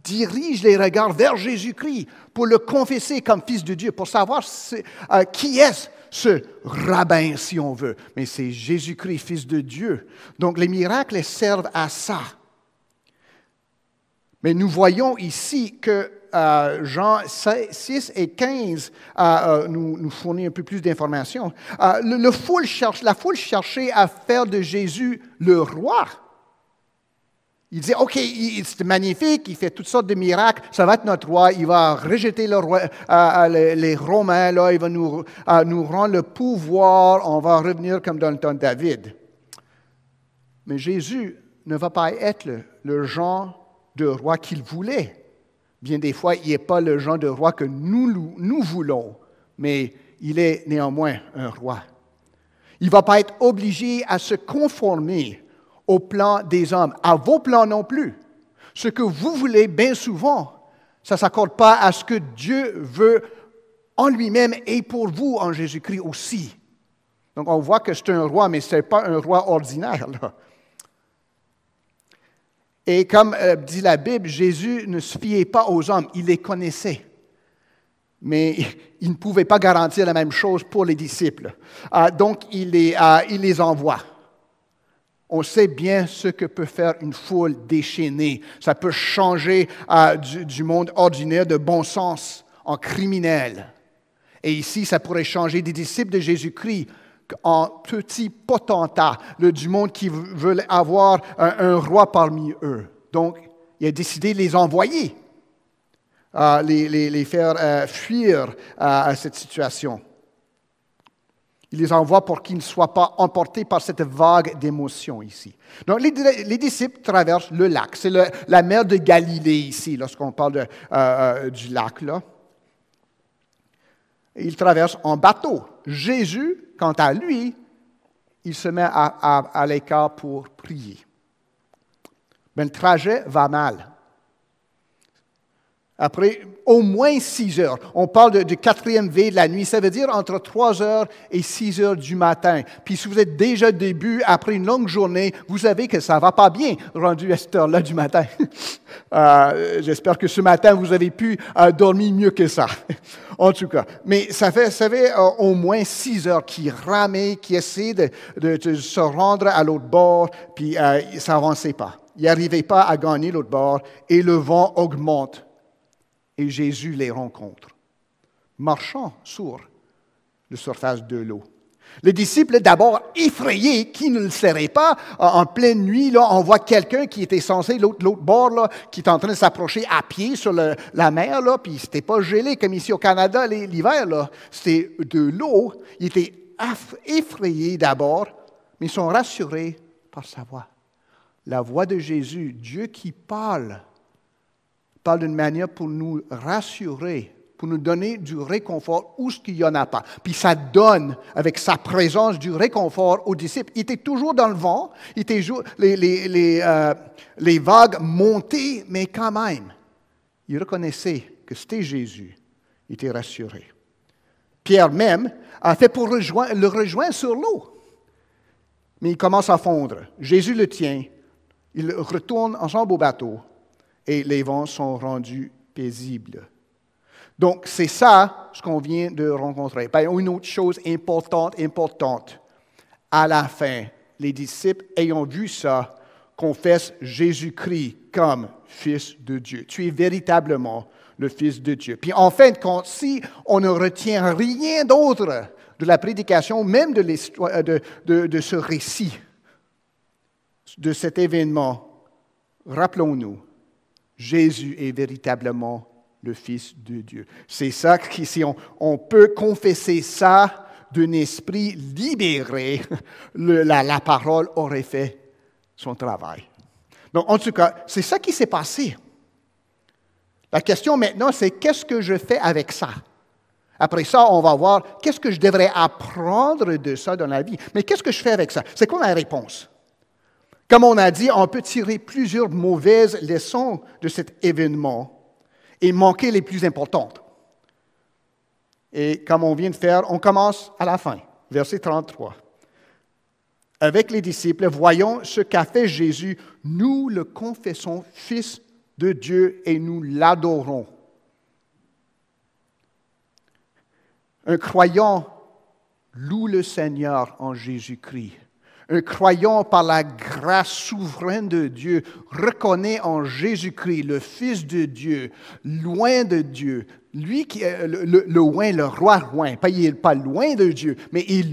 dirige les regards vers Jésus-Christ pour le confesser comme Fils de Dieu, pour savoir qui est ce rabbin, si on veut. Mais c'est Jésus-Christ, Fils de Dieu. Donc les miracles servent à ça. Mais nous voyons ici que Jean 6 et 15 nous fournit un peu plus d'informations. La foule cherchait à faire de Jésus le roi. Il disait, OK, c'est magnifique, il fait toutes sortes de miracles, ça va être notre roi, il va rejeter les Romains, là, il va nous rendre le pouvoir, on va revenir comme dans le temps de David. Mais Jésus ne va pas être le genre de roi qu'il voulait. Bien des fois, il n'est pas le genre de roi que nous voulons, mais il est néanmoins un roi. Il ne va pas être obligé à se conformer au plan des hommes, à vos plans non plus. Ce que vous voulez bien souvent, ça ne s'accorde pas à ce que Dieu veut en lui-même et pour vous en Jésus-Christ aussi. Donc on voit que c'est un roi, mais ce n'est pas un roi ordinaire, là. Et comme dit la Bible, Jésus ne se fiait pas aux hommes, il les connaissait. Mais il ne pouvait pas garantir la même chose pour les disciples. Donc il les envoie. On sait bien ce que peut faire une foule déchaînée. Ça peut changer du monde ordinaire de bon sens en criminel. Et ici, ça pourrait changer des disciples de Jésus-Christ en petits potentats, du monde qui veulent avoir un roi parmi eux. Donc, il a décidé de les envoyer, les faire fuir à cette situation. Il les envoie pour qu'ils ne soient pas emportés par cette vague d'émotions ici. Donc, les disciples traversent le lac. C'est la mer de Galilée ici, lorsqu'on parle du lac, là. Ils traversent en bateau. Jésus, quant à lui, il se met à l'écart pour prier. Mais le trajet va mal. Après au moins 6 heures, on parle du 4e veille de la nuit, ça veut dire entre 3 heures et 6 heures du matin. Puis si vous êtes déjà début, après une longue journée, vous savez que ça ne va pas bien rendu à cette heure-là du matin. J'espère que ce matin, vous avez pu dormir mieux que ça. En tout cas, mais ça fait au moins 6 heures qu'ils ramaient, qu'ils essaient de se rendre à l'autre bord, puis ça n'avançait pas. Ils n'arrivaient pas à gagner l'autre bord et le vent augmente. Et Jésus les rencontre, marchant sur la surface de l'eau. Les disciples, d'abord effrayés, qui ne le seraient pas, en pleine nuit, là, on voit quelqu'un qui était censé, l'autre bord, là, qui est en train de s'approcher à pied sur la mer, là, puis c'était pas gelé comme ici au Canada l'hiver, là. C'était de l'eau. Ils étaient effrayés d'abord, mais ils sont rassurés par sa voix. La voix de Jésus, Dieu qui parle d'une manière pour nous rassurer, pour nous donner du réconfort où ce qu'il n'y en a pas. Puis ça donne, avec sa présence, du réconfort aux disciples. Ils étaient toujours dans le vent, les vagues montaient, mais quand même, ils reconnaissaient que c'était Jésus. Ils étaient rassurés. Pierre même a fait pour le rejoindre sur l'eau. Mais il commence à fondre. Jésus le tient. Ils retournent ensemble au bateau. Et les vents sont rendus paisibles. Donc, c'est ça ce qu'on vient de rencontrer. Une autre chose importante. À la fin, les disciples, ayant vu ça, confessent Jésus-Christ comme Fils de Dieu. Tu es véritablement le Fils de Dieu. Puis en fin de compte, si on ne retient rien d'autre de la prédication, même de l'histoire, de ce récit, de cet événement, rappelons-nous, Jésus est véritablement le Fils de Dieu. C'est ça que si on peut confesser ça d'un esprit libéré, la parole aurait fait son travail. Donc, en tout cas, c'est ça qui s'est passé. La question maintenant, c'est qu'est-ce que je fais avec ça? Après ça, on va voir qu'est-ce que je devrais apprendre de ça dans la vie. Mais qu'est-ce que je fais avec ça? C'est quoi la réponse? Comme on a dit, on peut tirer plusieurs mauvaises leçons de cet événement et manquer les plus importantes. Et comme on vient de faire, on commence à la fin, verset 33. Avec les disciples, voyons ce qu'a fait Jésus, nous le confessons Fils de Dieu et nous l'adorons. Un croyant loue le Seigneur en Jésus-Christ. Un croyant par la grâce souveraine de Dieu reconnaît en Jésus-Christ le Fils de Dieu, loin de Dieu. Lui qui est le roi loin, il n'est pas loin de Dieu, mais il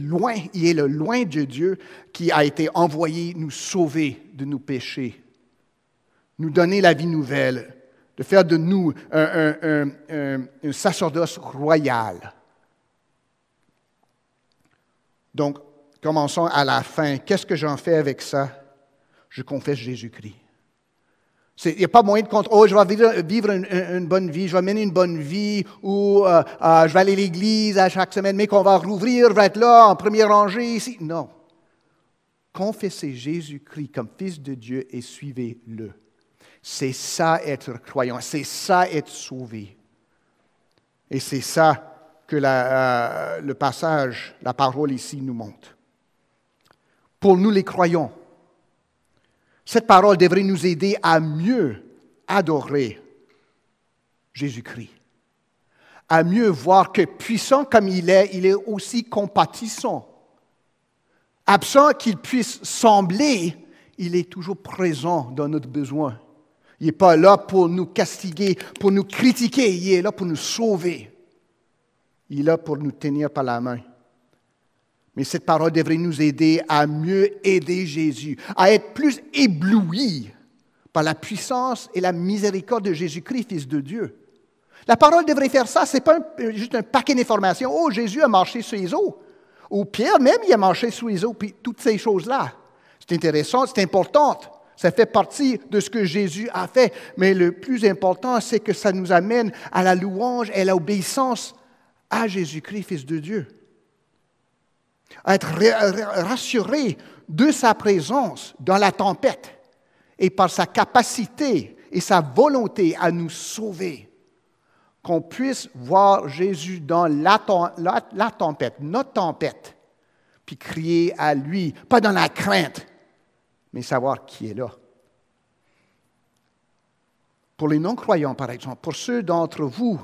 est le loin de Dieu qui a été envoyé nous sauver de nos péchés, nous donner la vie nouvelle, de faire de nous un sacerdoce royal. Donc, commençons à la fin. Qu'est-ce que j'en fais avec ça? Je confesse Jésus-Christ. Il n'y a pas moyen de contre, je vais vivre une bonne vie, je vais mener une bonne vie, ou je vais aller à l'église à chaque semaine, mais qu'on va rouvrir, je vais être là en première rangée ici. Non. Confessez Jésus-Christ comme Fils de Dieu et suivez-le. C'est ça être croyant, c'est ça être sauvé. Et c'est ça que le passage, la parole ici nous montre. Pour nous les croyants, cette parole devrait nous aider à mieux adorer Jésus-Christ, à mieux voir que puissant comme il est aussi compatissant. Absent qu'il puisse sembler, il est toujours présent dans notre besoin. Il n'est pas là pour nous castiguer, pour nous critiquer, il est là pour nous sauver. Il est là pour nous tenir par la main. Mais cette parole devrait nous aider à mieux aider Jésus, à être plus éblouis par la puissance et la miséricorde de Jésus-Christ, Fils de Dieu. La parole devrait faire ça, ce n'est pas juste un paquet d'informations. Oh, Jésus a marché sur les eaux. Ou Pierre même, il a marché sur les eaux, puis toutes ces choses-là. C'est intéressant, c'est important. Ça fait partie de ce que Jésus a fait. Mais le plus important, c'est que ça nous amène à la louange et à l'obéissance à Jésus-Christ, Fils de Dieu. À être rassuré de sa présence dans la tempête et par sa capacité et sa volonté à nous sauver. Qu'on puisse voir Jésus dans la tempête, notre tempête, puis crier à lui, pas dans la crainte, mais savoir qui est là. Pour les non-croyants, par exemple, pour ceux d'entre vous,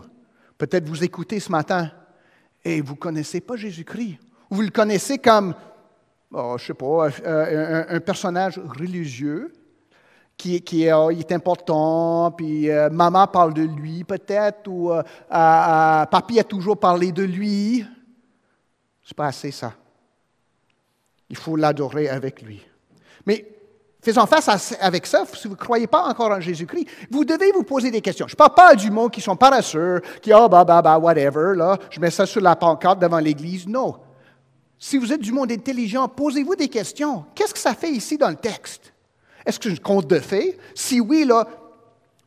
peut-être vous écoutez ce matin et vous ne connaissez pas Jésus-Christ. Vous le connaissez comme, je ne sais pas, un personnage religieux qui est important, puis maman parle de lui peut-être, ou papy a toujours parlé de lui. C'est pas assez ça. Il faut l'adorer avec lui. Mais faisant face avec ça, si vous ne croyez pas encore en Jésus-Christ, vous devez vous poser des questions. Je ne parle pas du monde qui sont paresseux, qui, whatever, là, je mets ça sur la pancarte devant l'Église. Non. Si vous êtes du monde intelligent, posez-vous des questions. Qu'est-ce que ça fait ici dans le texte? Est-ce que c'est un conte de fées? Si oui, là,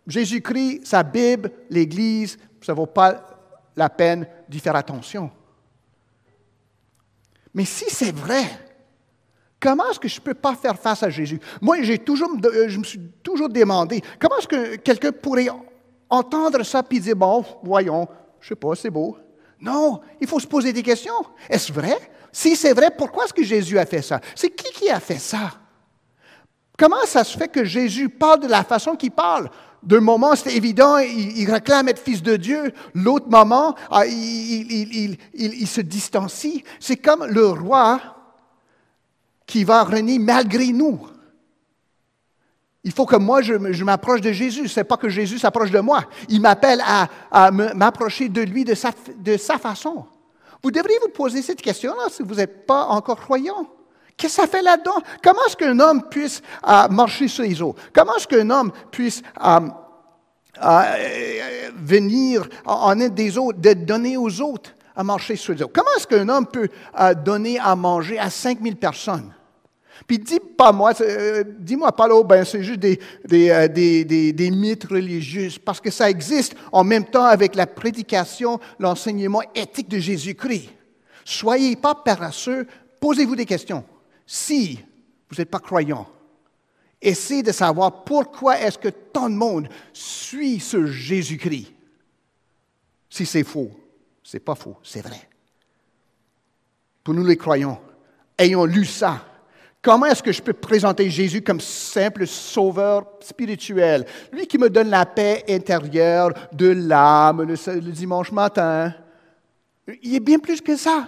Jésus-Christ, sa Bible, l'Église, ça ne vaut pas la peine d'y faire attention. Mais si c'est vrai, comment est-ce que je ne peux pas faire face à Jésus? Moi, je me suis toujours demandé, comment est-ce que quelqu'un pourrait entendre ça et dire, bon, voyons, je ne sais pas, c'est beau. Non, il faut se poser des questions. Est-ce vrai? Si c'est vrai, pourquoi est-ce que Jésus a fait ça? C'est qui a fait ça? Comment ça se fait que Jésus parle de la façon qu'il parle? D'un moment, c'était évident, il réclame être fils de Dieu. L'autre moment, il se distancie. C'est comme le roi qui va régner malgré nous. Il faut que moi, je m'approche de Jésus. Ce n'est pas que Jésus s'approche de moi. Il m'appelle à m'approcher de lui de sa façon. Vous devriez vous poser cette question-là si vous n'êtes pas encore croyant. Qu'est-ce que ça fait là-dedans? Comment est-ce qu'un homme puisse marcher sur les eaux? Comment est-ce qu'un homme puisse venir en aide des autres, de donner aux autres à marcher sur les eaux? Comment est-ce qu'un homme peut donner à manger à 5000 personnes? Puis dis-moi pas là, c'est juste des mythes religieux, parce que ça existe en même temps avec la prédication, l'enseignement éthique de Jésus-Christ. Soyez pas paresseux, posez-vous des questions. Si vous n'êtes pas croyant, essayez de savoir pourquoi est-ce que tant de monde suit ce Jésus-Christ. Si c'est faux, c'est pas faux, c'est vrai. Pour nous les croyants, ayons lu ça. Comment est-ce que je peux présenter Jésus comme simple sauveur spirituel? Lui qui me donne la paix intérieure de l'âme le dimanche matin. Il est bien plus que ça.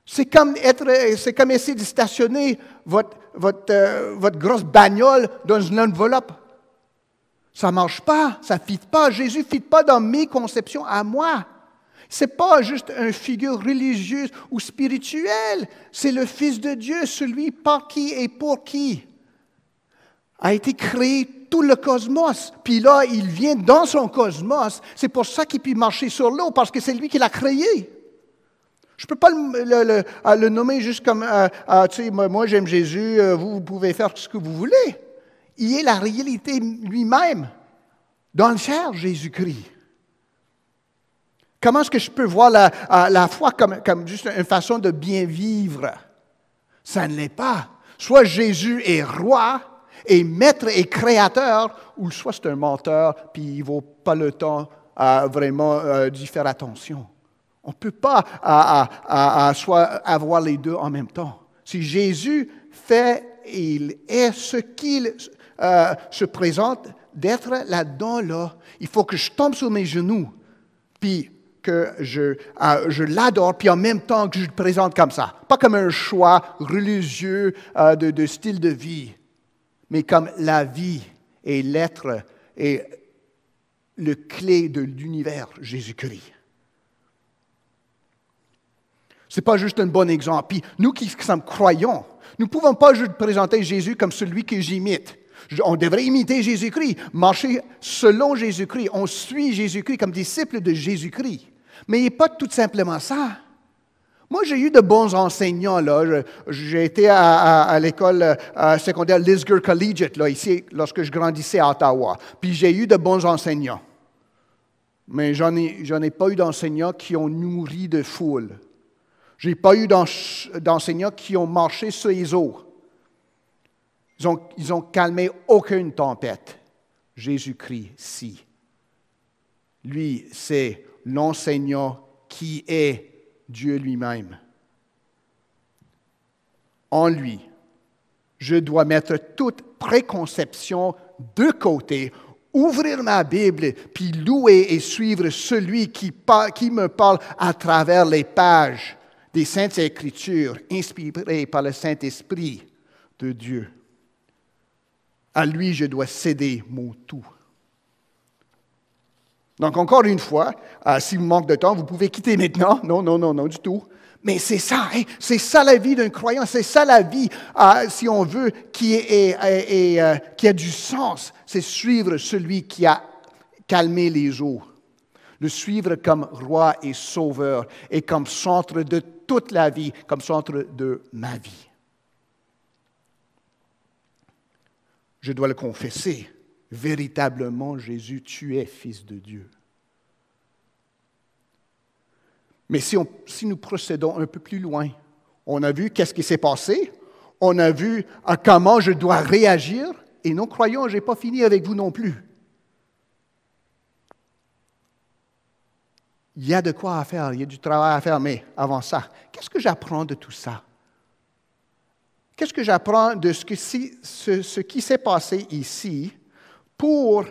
C'est comme essayer de stationner votre grosse bagnole dans une enveloppe. Ça ne marche pas, ça ne fit pas. Jésus ne fit pas dans mes conceptions à moi. Ce n'est pas juste une figure religieuse ou spirituelle. C'est le Fils de Dieu, celui par qui et pour qui a été créé tout le cosmos. Puis là, il vient dans son cosmos. C'est pour ça qu'il peut marcher sur l'eau, parce que c'est lui qui l'a créé. Je ne peux pas le nommer juste comme, tu sais, moi j'aime Jésus, vous pouvez faire ce que vous voulez. Il est la réalité lui-même, dans le chair, Jésus-Christ. Comment est-ce que je peux voir la foi comme juste une façon de bien vivre? Ça ne l'est pas. Soit Jésus est roi, et maître et créateur, ou soit c'est un menteur, puis il ne vaut pas le temps vraiment d'y faire attention. On ne peut pas soit avoir les deux en même temps. Si Jésus fait, il est ce qu'il se présente, d'être là-dedans, là, il faut que je tombe sur mes genoux, puis que je l'adore, puis en même temps que je le présente comme ça. Pas comme un choix religieux de style de vie, mais comme la vie et l'être et le clé de l'univers, Jésus-Christ. Ce n'est pas juste un bon exemple. Puis nous qui sommes croyants, nous ne pouvons pas juste présenter Jésus comme celui que j'imite. On devrait imiter Jésus-Christ, marcher selon Jésus-Christ. On suit Jésus-Christ comme disciple de Jésus-Christ. Mais il n'est pas tout simplement ça. Moi, j'ai eu de bons enseignants, là. J'ai été à l'école secondaire Lisgar Collegiate, là, ici, lorsque je grandissais à Ottawa. Puis j'ai eu de bons enseignants. Mais j'en ai pas eu d'enseignants qui ont nourri de foule. Je n'ai pas eu d'enseignants qui ont marché sur les eaux. Ils ont calmé aucune tempête. Jésus-Christ, si. Lui, c'est l'enseignant qui est Dieu lui-même. En lui, je dois mettre toute préconception de côté, ouvrir ma Bible, puis louer et suivre celui qui me parle à travers les pages des Saintes Écritures, inspirées par le Saint-Esprit de Dieu. À lui, je dois céder mon tout. Donc, encore une fois, si vous manque de temps, vous pouvez quitter maintenant. Non, du tout. Mais c'est ça, hein? C'est ça la vie d'un croyant, c'est ça la vie, si on veut, qui a du sens. C'est suivre celui qui a calmé les eaux. Le suivre comme roi et sauveur et comme centre de toute la vie, comme centre de ma vie. Je dois le confesser. Véritablement, Jésus, tu es Fils de Dieu. Mais si nous procédons un peu plus loin, on a vu qu'est-ce qui s'est passé, on a vu comment je dois réagir, et non, croyons, je n'ai pas fini avec vous non plus. Il y a de quoi à faire, il y a du travail à faire, mais avant ça, qu'est-ce que j'apprends de tout ça? Qu'est-ce que j'apprends de ce qui s'est passé ici pour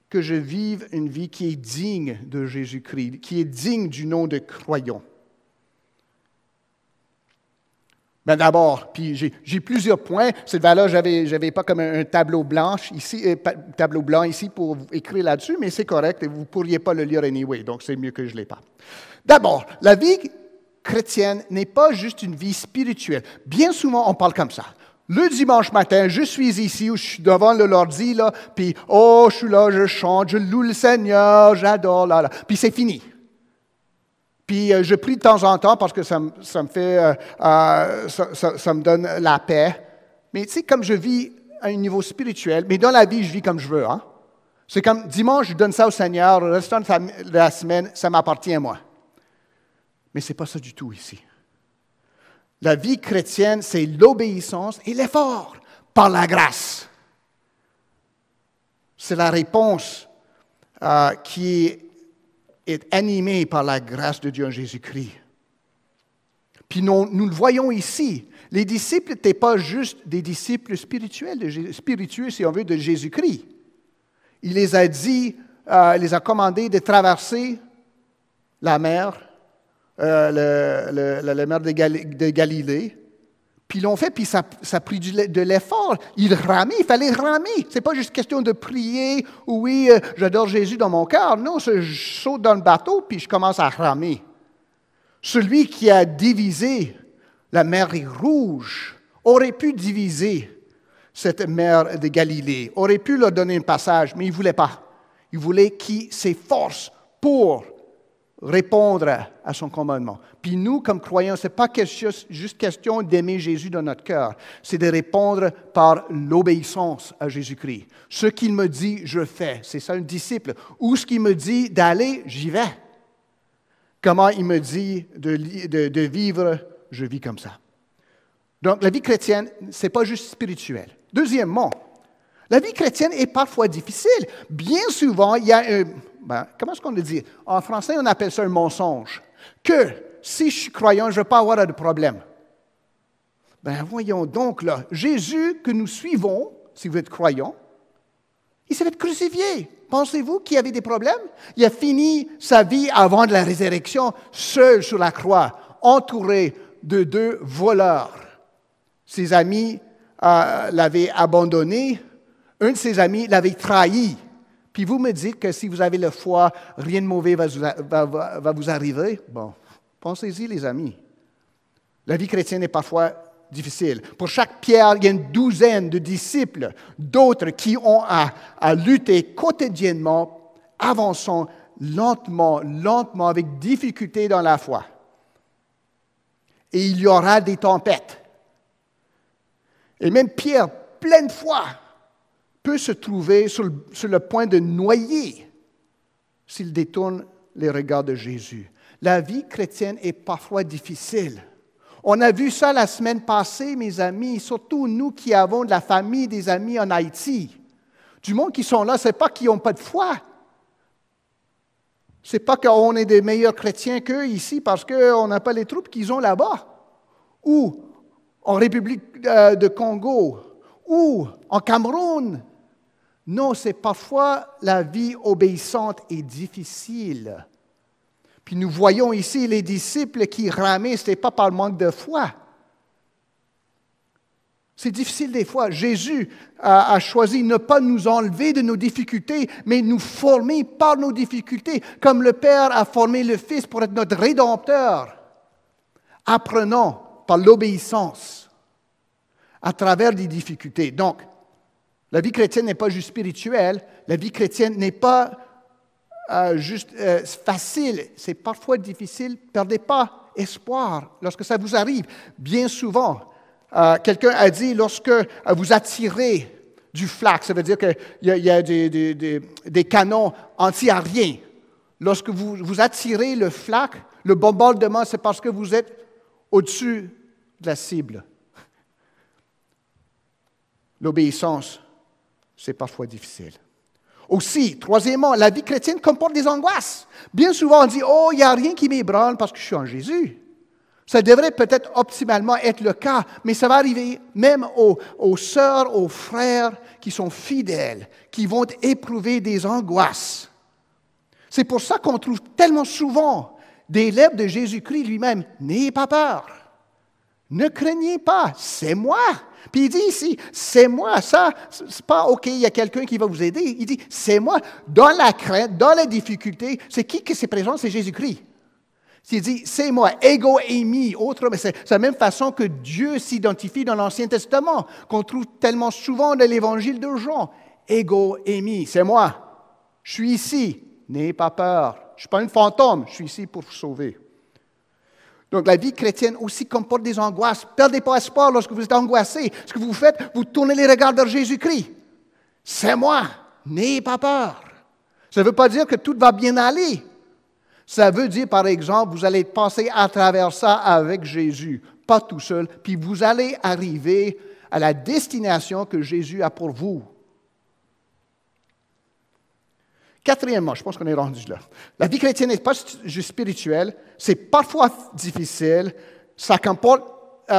que je vive une vie qui est digne de Jésus-Christ, qui est digne du nom de croyant? Ben d'abord, puis j'ai plusieurs points. Cette valeur, j'avais pas comme un tableau blanc ici pour écrire là-dessus, mais c'est correct, et vous ne pourriez pas le lire anyway, donc c'est mieux que je ne l'ai pas. D'abord, la vie chrétienne n'est pas juste une vie spirituelle. Bien souvent, on parle comme ça. Le dimanche matin, je suis ici, ou je suis devant l'ordi, là, puis je suis là, je chante, je loue le Seigneur, j'adore, là. Puis c'est fini. Puis je prie de temps en temps parce que ça me donne la paix. Mais tu sais, comme je vis à un niveau spirituel, mais dans la vie, je vis comme je veux. Hein? C'est comme dimanche, je donne ça au Seigneur, le restant de la semaine, ça m'appartient à moi. Mais ce n'est pas ça du tout ici. La vie chrétienne, c'est l'obéissance et l'effort par la grâce. C'est la réponse qui est animée par la grâce de Dieu en Jésus-Christ. Puis nous le voyons ici. Les disciples n'étaient pas juste des disciples spiritueux, si on veut, de Jésus-Christ. Il les a dit, les a commandés de traverser la mer, la mer de Galilée. Puis ils l'ont fait, puis ça a pris de l'effort. Il fallait ramer. Ce n'est pas juste question de prier, oui, j'adore Jésus dans mon cœur. Non, je saute dans le bateau, puis je commence à ramer. Celui qui a divisé la mer Rouge aurait pu diviser cette mer de Galilée, aurait pu leur donner un passage, mais il ne voulait pas. Il voulait qu'il s'efforce pour répondre à son commandement. Puis nous, comme croyants, ce n'est pas juste question d'aimer Jésus dans notre cœur, c'est de répondre par l'obéissance à Jésus-Christ. Ce qu'il me dit, je fais. C'est ça un disciple. Ou ce qu'il me dit d'aller, j'y vais. Comment il me dit de vivre, je vis comme ça. Donc, la vie chrétienne, ce n'est pas juste spirituel. Deuxièmement, la vie chrétienne est parfois difficile. Bien souvent, il y a comment est-ce qu'on le dit? En français, on appelle ça un mensonge. Que si je suis croyant, je ne vais pas avoir de problème. Voyons donc là, Jésus que nous suivons, si vous êtes croyant, il s'est fait crucifier. Pensez-vous qu'il y avait des problèmes? Il a fini sa vie avant de la résurrection, seul sur la croix, entouré de 2 voleurs. Ses amis l'avaient abandonné. Un de ses amis l'avait trahi. Puis vous me dites que si vous avez la foi, rien de mauvais va vous arriver. Bon, pensez-y les amis. La vie chrétienne est parfois difficile. Pour chaque pierre, il y a une douzaine de disciples, d'autres qui ont à lutter quotidiennement, avançant lentement, avec difficulté dans la foi. Et il y aura des tempêtes. Et même Pierre, plein de foi, peut se trouver sur le point de noyer s'il détourne les regards de Jésus. La vie chrétienne est parfois difficile. On a vu ça la semaine passée, mes amis, surtout nous qui avons de la famille, des amis en Haïti. Du monde qui sont là, ce n'est pas qu'ils n'ont pas de foi. Ce n'est pas qu'on est des meilleurs chrétiens qu'eux ici parce qu'on n'a pas les troupes qu'ils ont là-bas. Ou en République de Congo. Ou en Cameroun. Non, c'est parfois la vie obéissante et difficile. Puis nous voyons ici les disciples qui ramaient, ce n'est pas par manque de foi. C'est difficile des fois. Jésus a choisi de ne pas nous enlever de nos difficultés, mais nous former par nos difficultés, comme le Père a formé le Fils pour être notre Rédempteur. Apprenons par l'obéissance à travers des difficultés. Donc, la vie chrétienne n'est pas juste spirituelle, la vie chrétienne n'est pas juste facile, c'est parfois difficile. Ne perdez pas espoir lorsque ça vous arrive. Bien souvent, quelqu'un a dit, lorsque vous attirez du flak, ça veut dire qu'il y a des canons anti-aériens. Lorsque vous attirez le flak, le bombardement, c'est parce que vous êtes au-dessus de la cible. L'obéissance, c'est parfois difficile. Aussi, troisièmement, la vie chrétienne comporte des angoisses. Bien souvent, on dit, oh, il n'y a rien qui m'ébranle parce que je suis en Jésus. Ça devrait peut-être optimalement être le cas, mais ça va arriver même aux sœurs, aux frères qui sont fidèles, qui vont éprouver des angoisses. C'est pour ça qu'on trouve tellement souvent des lettres de Jésus-Christ lui-même, « N'ayez pas peur, ne craignez pas, c'est moi ». Puis il dit ici, c'est moi, ça, c'est pas OK, il y a quelqu'un qui va vous aider. Il dit, c'est moi, dans la crainte, dans la difficulté, c'est qui s'est présent? C'est Jésus-Christ. Il dit, c'est moi, ego eimi, autre, mais c'est la même façon que Dieu s'identifie dans l'Ancien Testament, qu'on trouve tellement souvent dans l'Évangile de Jean. Ego eimi, c'est moi, je suis ici, n'ayez pas peur, je ne suis pas un fantôme, je suis ici pour vous sauver. Donc, la vie chrétienne aussi comporte des angoisses. Perdez pas espoir lorsque vous êtes angoissé. Ce que vous faites, vous tournez les regards vers Jésus-Christ. C'est moi. N'ayez pas peur. Ça ne veut pas dire que tout va bien aller. Ça veut dire, par exemple, vous allez passer à travers ça avec Jésus, pas tout seul, puis vous allez arriver à la destination que Jésus a pour vous. Quatrièmement, je pense qu'on est rendu là. La vie chrétienne n'est pas juste spirituelle, c'est parfois difficile, ça comporte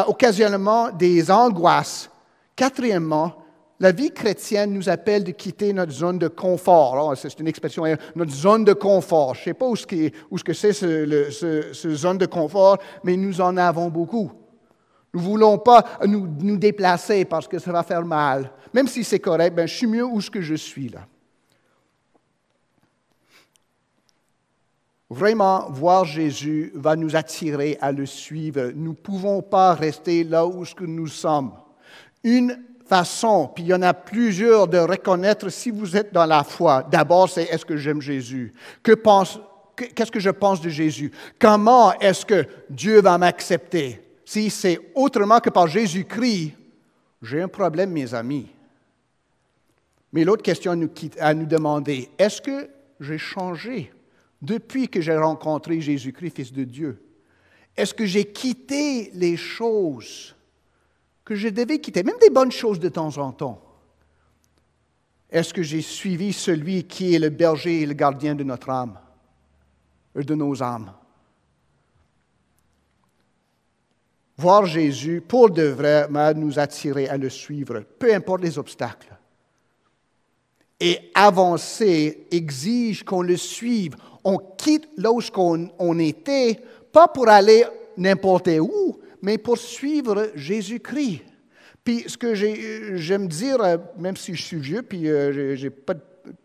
occasionnellement des angoisses. Quatrièmement, la vie chrétienne nous appelle de quitter notre zone de confort. Alors, c'est une expression, notre zone de confort. Je ne sais pas où c'est ce zone de confort, mais nous en avons beaucoup. Nous ne voulons pas nous déplacer parce que ça va faire mal. Même si c'est correct, je suis mieux où je suis là. Vraiment, voir Jésus va nous attirer à le suivre. Nous ne pouvons pas rester là où nous sommes. Une façon, puis il y en a plusieurs, de reconnaître si vous êtes dans la foi. D'abord, c'est est-ce que j'aime Jésus? Qu'est-ce que je pense de Jésus? Comment est-ce que Dieu va m'accepter? Si c'est autrement que par Jésus-Christ, j'ai un problème, mes amis. Mais l'autre question à nous demander, est-ce que j'ai changé depuis que j'ai rencontré Jésus-Christ, Fils de Dieu? Est-ce que j'ai quitté les choses que je devais quitter, même des bonnes choses de temps en temps? Est-ce que j'ai suivi celui qui est le berger et le gardien de notre âme, de nos âmes? Voir Jésus, pour de vrai, va nous attirer à le suivre, peu importe les obstacles. Et avancer exige qu'on le suive. On quitte là où on était, pas pour aller n'importe où, mais pour suivre Jésus-Christ. Puis ce que j'aime dire, même si je suis vieux, puis j'ai pas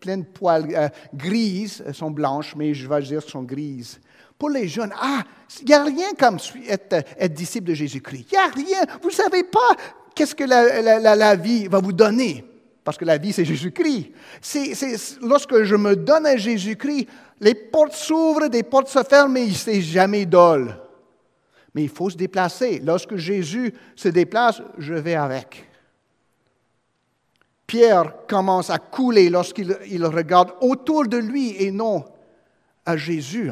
plein de poils grises, elles sont blanches, mais je vais dire qu'elles sont grises. Pour les jeunes, il n'y a rien comme être disciple de Jésus-Christ. Il n'y a rien. Vous ne savez pas qu'est-ce que la vie va vous donner. Parce que la vie, c'est Jésus-Christ. Lorsque je me donne à Jésus-Christ, les portes s'ouvrent, des portes se ferment, mais c'est jamais dole. Mais il faut se déplacer. Lorsque Jésus se déplace, je vais avec. Pierre commence à couler lorsqu'il regarde autour de lui et non à Jésus.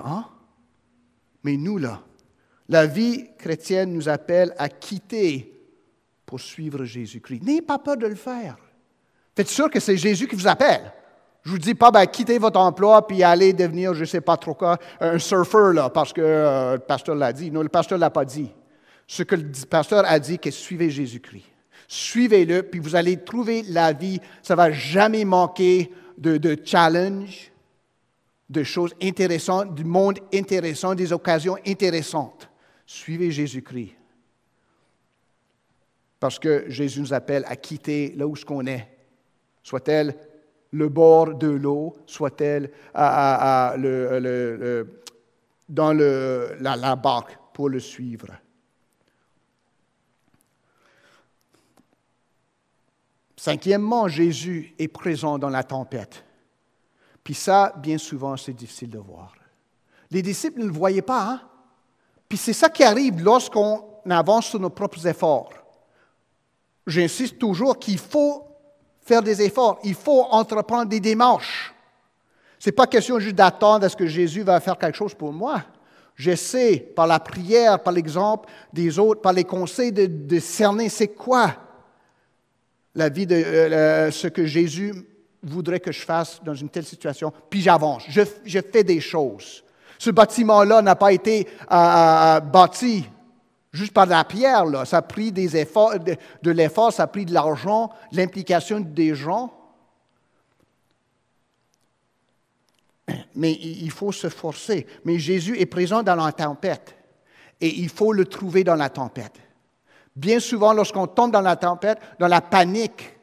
Mais nous, là, la vie chrétienne nous appelle à quitter pour suivre Jésus-Christ. N'ayez pas peur de le faire. Faites sûr que c'est Jésus qui vous appelle. Je ne vous dis pas, quittez votre emploi puis allez devenir, je ne sais pas trop quoi, un surfeur, là, parce que le pasteur l'a dit. Non, le pasteur ne l'a pas dit. Ce que le pasteur a dit, c'est suivez Jésus-Christ. Suivez-le, puis vous allez trouver la vie. Ça ne va jamais manquer de challenge, de choses intéressantes, du monde intéressant, des occasions intéressantes. Suivez Jésus-Christ. Parce que Jésus nous appelle à quitter là où on est. Soit-elle le bord de l'eau, soit-elle dans la barque pour le suivre. Cinquièmement, Jésus est présent dans la tempête. Puis ça, bien souvent, c'est difficile de voir. Les disciples ne le voyaient pas, Puis c'est ça qui arrive lorsqu'on avance sur nos propres efforts. J'insiste toujours qu'il faut faire des efforts, il faut entreprendre des démarches. Ce n'est pas question juste d'attendre à ce que Jésus va faire quelque chose pour moi. J'essaie, par la prière, par l'exemple des autres, par les conseils, de cerner c'est quoi la vie de ce que Jésus voudrait que je fasse dans une telle situation, puis j'avance, je fais des choses. Ce bâtiment-là n'a pas été bâti juste par la pierre, là. Ça a pris des efforts, de l'effort, ça a pris de l'argent, de l'implication des gens. Mais il faut se forcer. Mais Jésus est présent dans la tempête et il faut le trouver dans la tempête. Bien souvent, lorsqu'on tombe dans la tempête, dans la panique,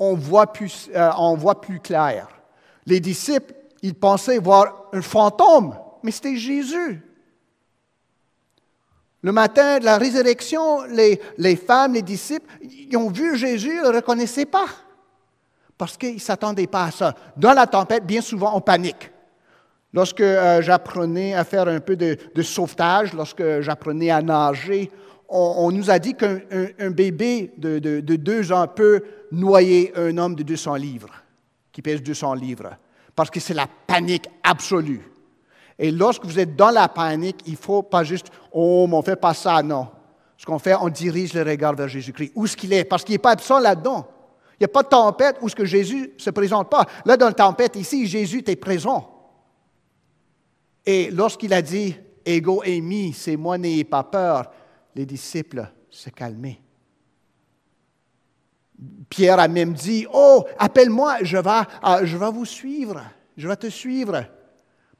on voit plus clair. Les disciples, ils pensaient voir un fantôme, mais c'était Jésus. Le matin de la résurrection, les femmes, les disciples, ils ont vu Jésus, ils ne le reconnaissaient pas. Parce qu'ils ne s'attendaient pas à ça. Dans la tempête, bien souvent, on panique. Lorsque j'apprenais à faire un peu de sauvetage, lorsque j'apprenais à nager, on nous a dit qu'un bébé de 2 ans peut noyer un homme de 200 livres, qui pèse 200 livres, parce que c'est la panique absolue. Et lorsque vous êtes dans la panique, il ne faut pas juste « Oh, mais on ne fait pas ça », non. Ce qu'on fait, on dirige le regard vers Jésus-Christ. Où est-ce qu'il est? Parce qu'il n'est pas absent là-dedans. Il n'y a pas de tempête où ce que Jésus ne se présente pas. Là, dans la tempête, ici, Jésus est présent. Et lorsqu'il a dit « Ego eimi, c'est moi, n'ayez pas peur », les disciples se calmaient. Pierre a même dit « Oh, appelle-moi, je vais vous suivre, je vais te suivre. »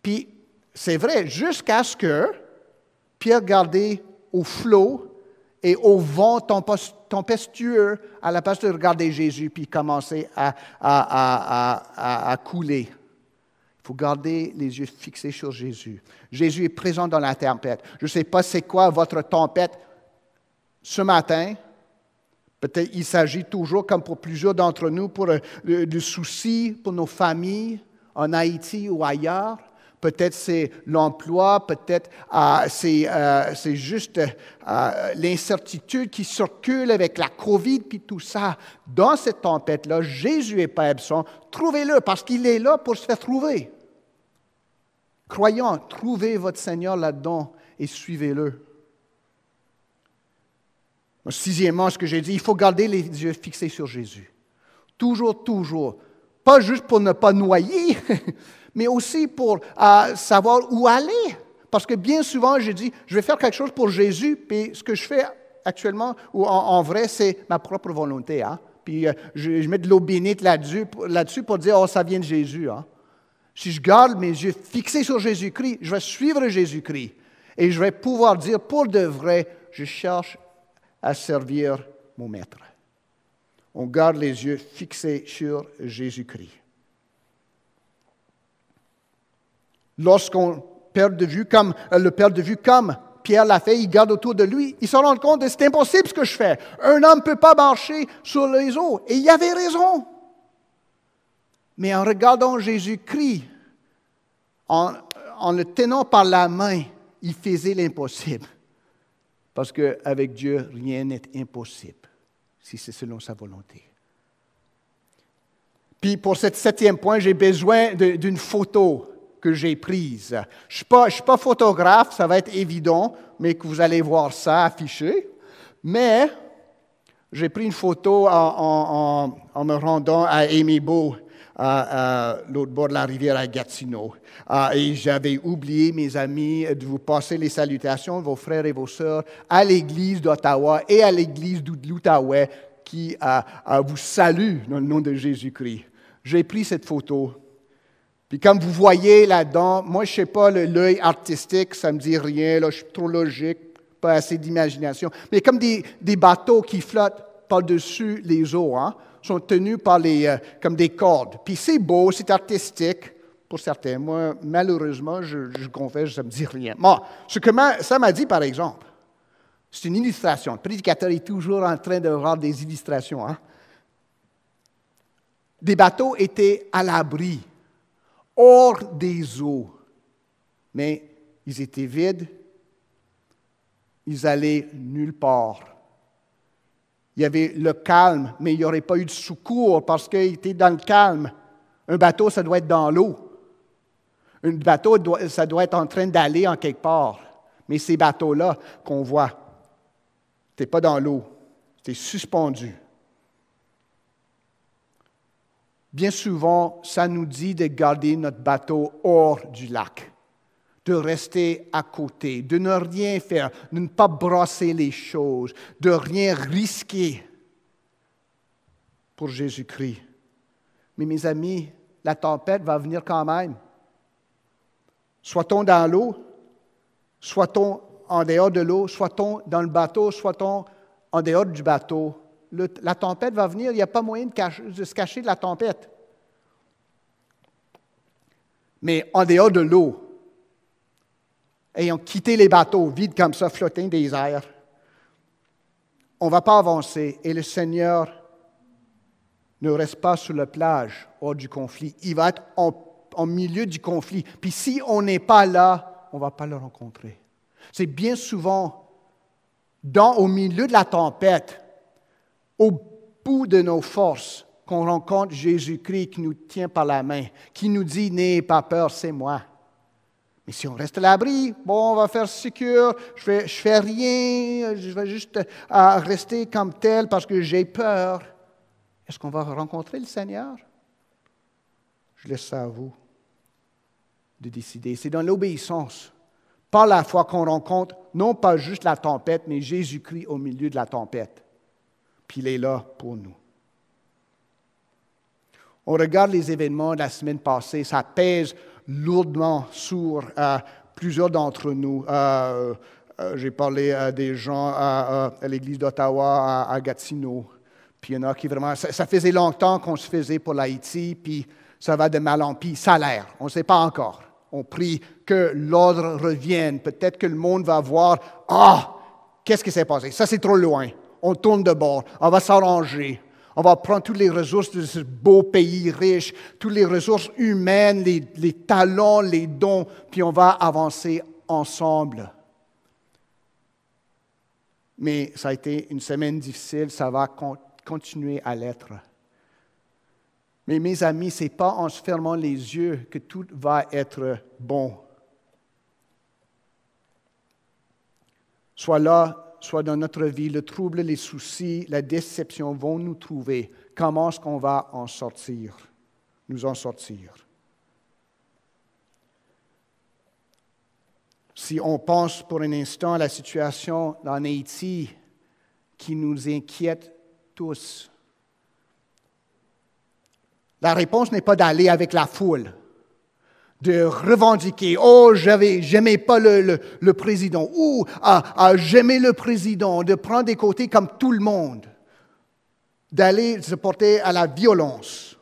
Puis, c'est vrai, jusqu'à ce que Pierre gardait au flot et au vent tempestueux à la place de regarder Jésus puis commencer à couler. Il faut garder les yeux fixés sur Jésus. Jésus est présent dans la tempête. Je ne sais pas c'est quoi votre tempête ce matin. Peut-être il s'agit toujours, comme pour plusieurs d'entre nous, pour du souci pour nos familles en Haïti ou ailleurs. Peut-être c'est l'emploi, peut-être c'est juste l'incertitude qui circule avec la COVID puis tout ça. Dans cette tempête-là, Jésus n'est pas absent. Trouvez-le parce qu'il est là pour se faire trouver. Croyants, trouvez votre Seigneur là-dedans et suivez-le. Sixièmement, ce que j'ai dit, il faut garder les yeux fixés sur Jésus. Toujours, toujours. Pas juste pour ne pas noyer, mais aussi pour savoir où aller. Parce que bien souvent, je dis, je vais faire quelque chose pour Jésus, puis ce que je fais actuellement, ou en vrai, c'est ma propre volonté. Hein? Puis je mets de l'eau bénite là-dessus pour dire, oh, ça vient de Jésus. Hein? Si je garde mes yeux fixés sur Jésus-Christ, je vais suivre Jésus-Christ. Et je vais pouvoir dire, pour de vrai, je cherche à servir mon Maître. On garde les yeux fixés sur Jésus-Christ. Lorsqu'on perd de vue comme Pierre l'a fait, il garde autour de lui, il se rend compte que c'est impossible ce que je fais. Un homme ne peut pas marcher sur les eaux. Et il avait raison. Mais en regardant Jésus-Christ, en le tenant par la main, il faisait l'impossible. Parce qu'avec Dieu, rien n'est impossible, si c'est selon sa volonté. Puis pour ce 7e point, j'ai besoin d'une photo que j'ai prise. Je ne suis pas photographe, ça va être évident, mais que vous allez voir ça affiché. Mais j'ai pris une photo en me rendant à Aimé-Beau, à l'autre bord de la rivière à Gatineau. Et j'avais oublié, mes amis, de vous passer les salutations, vos frères et vos sœurs, à l'Église d'Ottawa et à l'Église de l'Outaouais qui vous salue dans le nom de Jésus-Christ. J'ai pris cette photo. Puis comme vous voyez là-dedans, moi je ne sais pas, l'œil artistique, ça ne me dit rien, là, je suis trop logique, pas assez d'imagination. Mais comme des bateaux qui flottent par-dessus les eaux, hein, sont tenus par comme des cordes. Puis c'est beau, c'est artistique pour certains. Moi, malheureusement, je confesse, ça ne me dit rien. Bon, ce que ça m'a dit, par exemple, c'est une illustration. Le prédicateur est toujours en train de rendre des illustrations. Hein? Des bateaux étaient à l'abri, hors des eaux, mais ils étaient vides, ils allaient nulle part. Il y avait le calme, mais il n'y aurait pas eu de secours parce qu'il était dans le calme. Un bateau, ça doit être dans l'eau. Un bateau, ça doit être en train d'aller en quelque part. Mais ces bateaux-là qu'on voit, ce n'était pas dans l'eau, c'était suspendu. Bien souvent, ça nous dit de garder notre bateau hors du lac, de rester à côté, de ne rien faire, de ne pas brasser les choses, de rien risquer pour Jésus-Christ. Mais mes amis, la tempête va venir quand même. Soit-on dans l'eau, soit-on en dehors de l'eau, soit-on dans le bateau, soit-on en dehors du bateau. La tempête va venir, il n'y a pas moyen de se cacher de la tempête. Mais en dehors de l'eau, ayant quitté les bateaux vides comme ça, flottant des airs, on ne va pas avancer et le Seigneur ne reste pas sur la plage hors du conflit. Il va être en milieu du conflit. Puis si on n'est pas là, on ne va pas le rencontrer. C'est bien souvent au milieu de la tempête, au bout de nos forces, qu'on rencontre Jésus-Christ qui nous tient par la main, qui nous dit « N'ayez pas peur, c'est moi ». Mais si on reste à l'abri, bon, on va faire sécure, je fais rien, je vais juste rester comme tel parce que j'ai peur. Est-ce qu'on va rencontrer le Seigneur? Je laisse ça à vous de décider. C'est dans l'obéissance, par la foi, qu'on rencontre non pas juste la tempête, mais Jésus-Christ au milieu de la tempête. Puis il est là pour nous. On regarde les événements de la semaine passée, ça pèse lourdement sur plusieurs d'entre nous. J'ai parlé des gens à l'église d'Ottawa, à Gatineau. Puis il y en a qui vraiment... Ça faisait longtemps qu'on se faisait pour l'Haïti, puis ça va de mal en pis. Ça a l'air, on ne sait pas encore. On prie que l'ordre revienne. Peut-être que le monde va voir, qu'est-ce qui s'est passé? Ça, c'est trop loin. On tourne de bord, on va s'arranger. On va prendre toutes les ressources de ce beau pays riche, toutes les ressources humaines, les talents, les dons, puis on va avancer ensemble. Mais ça a été une semaine difficile, ça va continuer à l'être. Mais mes amis, ce n'est pas en se fermant les yeux que tout va être bon. Soit là, soit dans notre vie, le trouble, les soucis, la déception vont nous trouver. Comment est-ce qu'on va nous en sortir? Si on pense pour un instant à la situation en Haïti qui nous inquiète tous, la réponse n'est pas d'aller avec la foule, de revendiquer, j'aimais pas le président, ou j'aimais le président, de prendre des côtés comme tout le monde, d'aller se porter à la violence,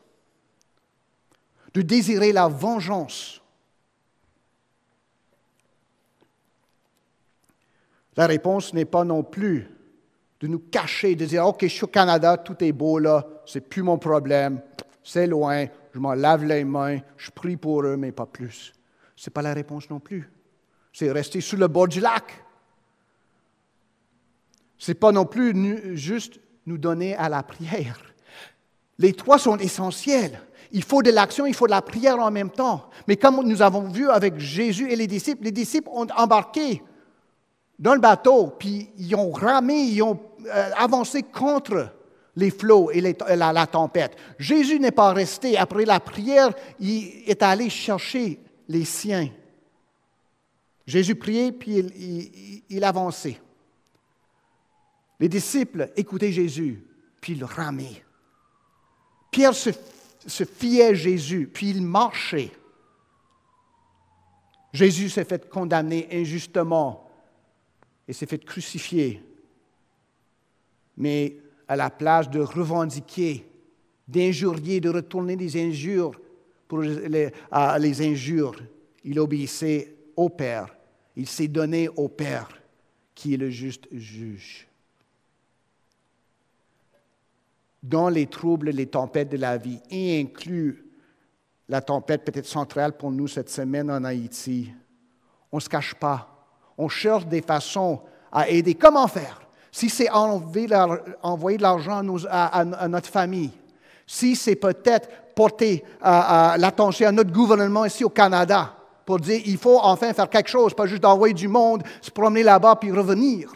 de désirer la vengeance. La réponse n'est pas non plus de nous cacher, de dire, OK, je suis au Canada, tout est beau là, c'est plus mon problème, c'est loin, je m'en lave les mains, je prie pour eux, mais pas plus. Ce n'est pas la réponse non plus. C'est rester sur le bord du lac. Ce n'est pas non plus juste nous donner à la prière. Les trois sont essentiels. Il faut de l'action, il faut de la prière en même temps. Mais comme nous avons vu avec Jésus et les disciples ont embarqué dans le bateau, puis ils ont ramé, ils ont avancé contre les flots et la tempête. Jésus n'est pas resté. Après la prière, il est allé chercher les siens. Jésus priait, puis il avançait. Les disciples écoutaient Jésus, puis ils ramaient. Pierre se fiait à Jésus, puis il marchait. Jésus s'est fait condamner injustement et s'est fait crucifier. Mais à la place de revendiquer, d'injurier, de retourner des injures pour les injures, il obéissait au Père. Il s'est donné au Père, qui est le juste juge. Dans les troubles, les tempêtes de la vie, et inclut la tempête peut-être centrale pour nous cette semaine en Haïti, on ne se cache pas. On cherche des façons à aider. Comment faire? Si c'est envoyer de l'argent à notre famille, si c'est peut-être porter l'attention à notre gouvernement ici au Canada pour dire il faut enfin faire quelque chose, pas juste envoyer du monde, se promener là-bas puis revenir.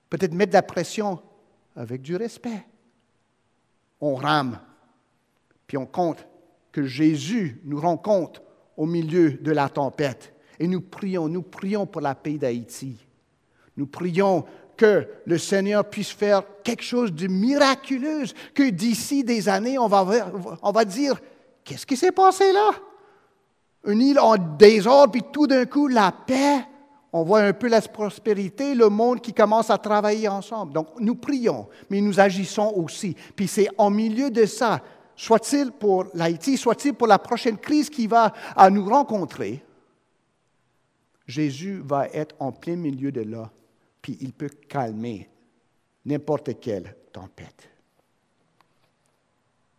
Peut-être mettre de la pression avec du respect. On rame, puis on compte que Jésus nous rencontre au milieu de la tempête. Et nous prions pour la paix d'Haïti. Nous prions que le Seigneur puisse faire quelque chose de miraculeux, que d'ici des années, on va dire, qu'est-ce qui s'est passé là? Une île en désordre, puis tout d'un coup, la paix, on voit un peu la prospérité, le monde qui commence à travailler ensemble. Donc, nous prions, mais nous agissons aussi. Puis c'est en milieu de ça, soit-il pour l'Haïti, soit-il pour la prochaine crise qui va à nous rencontrer, Jésus va être en plein milieu de là, puis il peut calmer n'importe quelle tempête.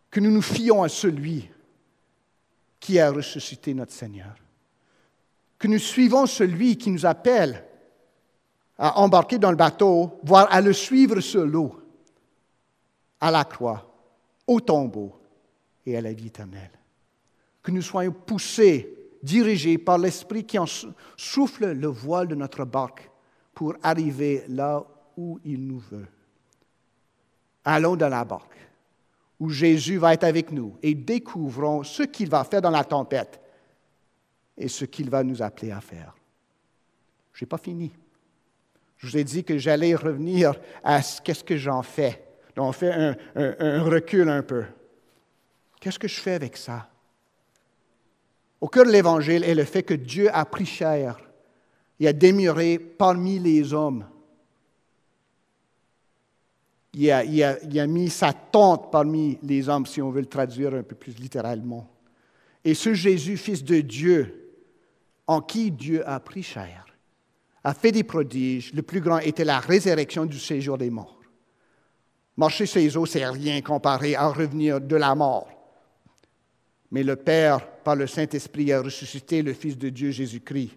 Que nous nous fions à celui qui a ressuscité notre Seigneur. Que nous suivons celui qui nous appelle à embarquer dans le bateau, voire à le suivre sur l'eau, à la croix, au tombeau et à la vie éternelle. Que nous soyons poussés, dirigés par l'Esprit qui en souffle le voile de notre barque pour arriver là où il nous veut. Allons dans la barque, où Jésus va être avec nous et découvrons ce qu'il va faire dans la tempête et ce qu'il va nous appeler à faire. Je n'ai pas fini. Je vous ai dit que j'allais revenir à qu'est-ce que j'en fais. Donc, on fait un recul un peu. Qu'est-ce que je fais avec ça? Au cœur de l'Évangile est le fait que Dieu a pris chair et a demeuré parmi les hommes. Il a mis sa tente parmi les hommes, si on veut le traduire un peu plus littéralement. Et ce Jésus, Fils de Dieu, en qui Dieu a pris chair, a fait des prodiges. Le plus grand était la résurrection du séjour des morts. Marcher sur les eaux, c'est rien comparé à revenir de la mort. Mais le Père, par le Saint-Esprit, a ressuscité le Fils de Dieu, Jésus-Christ.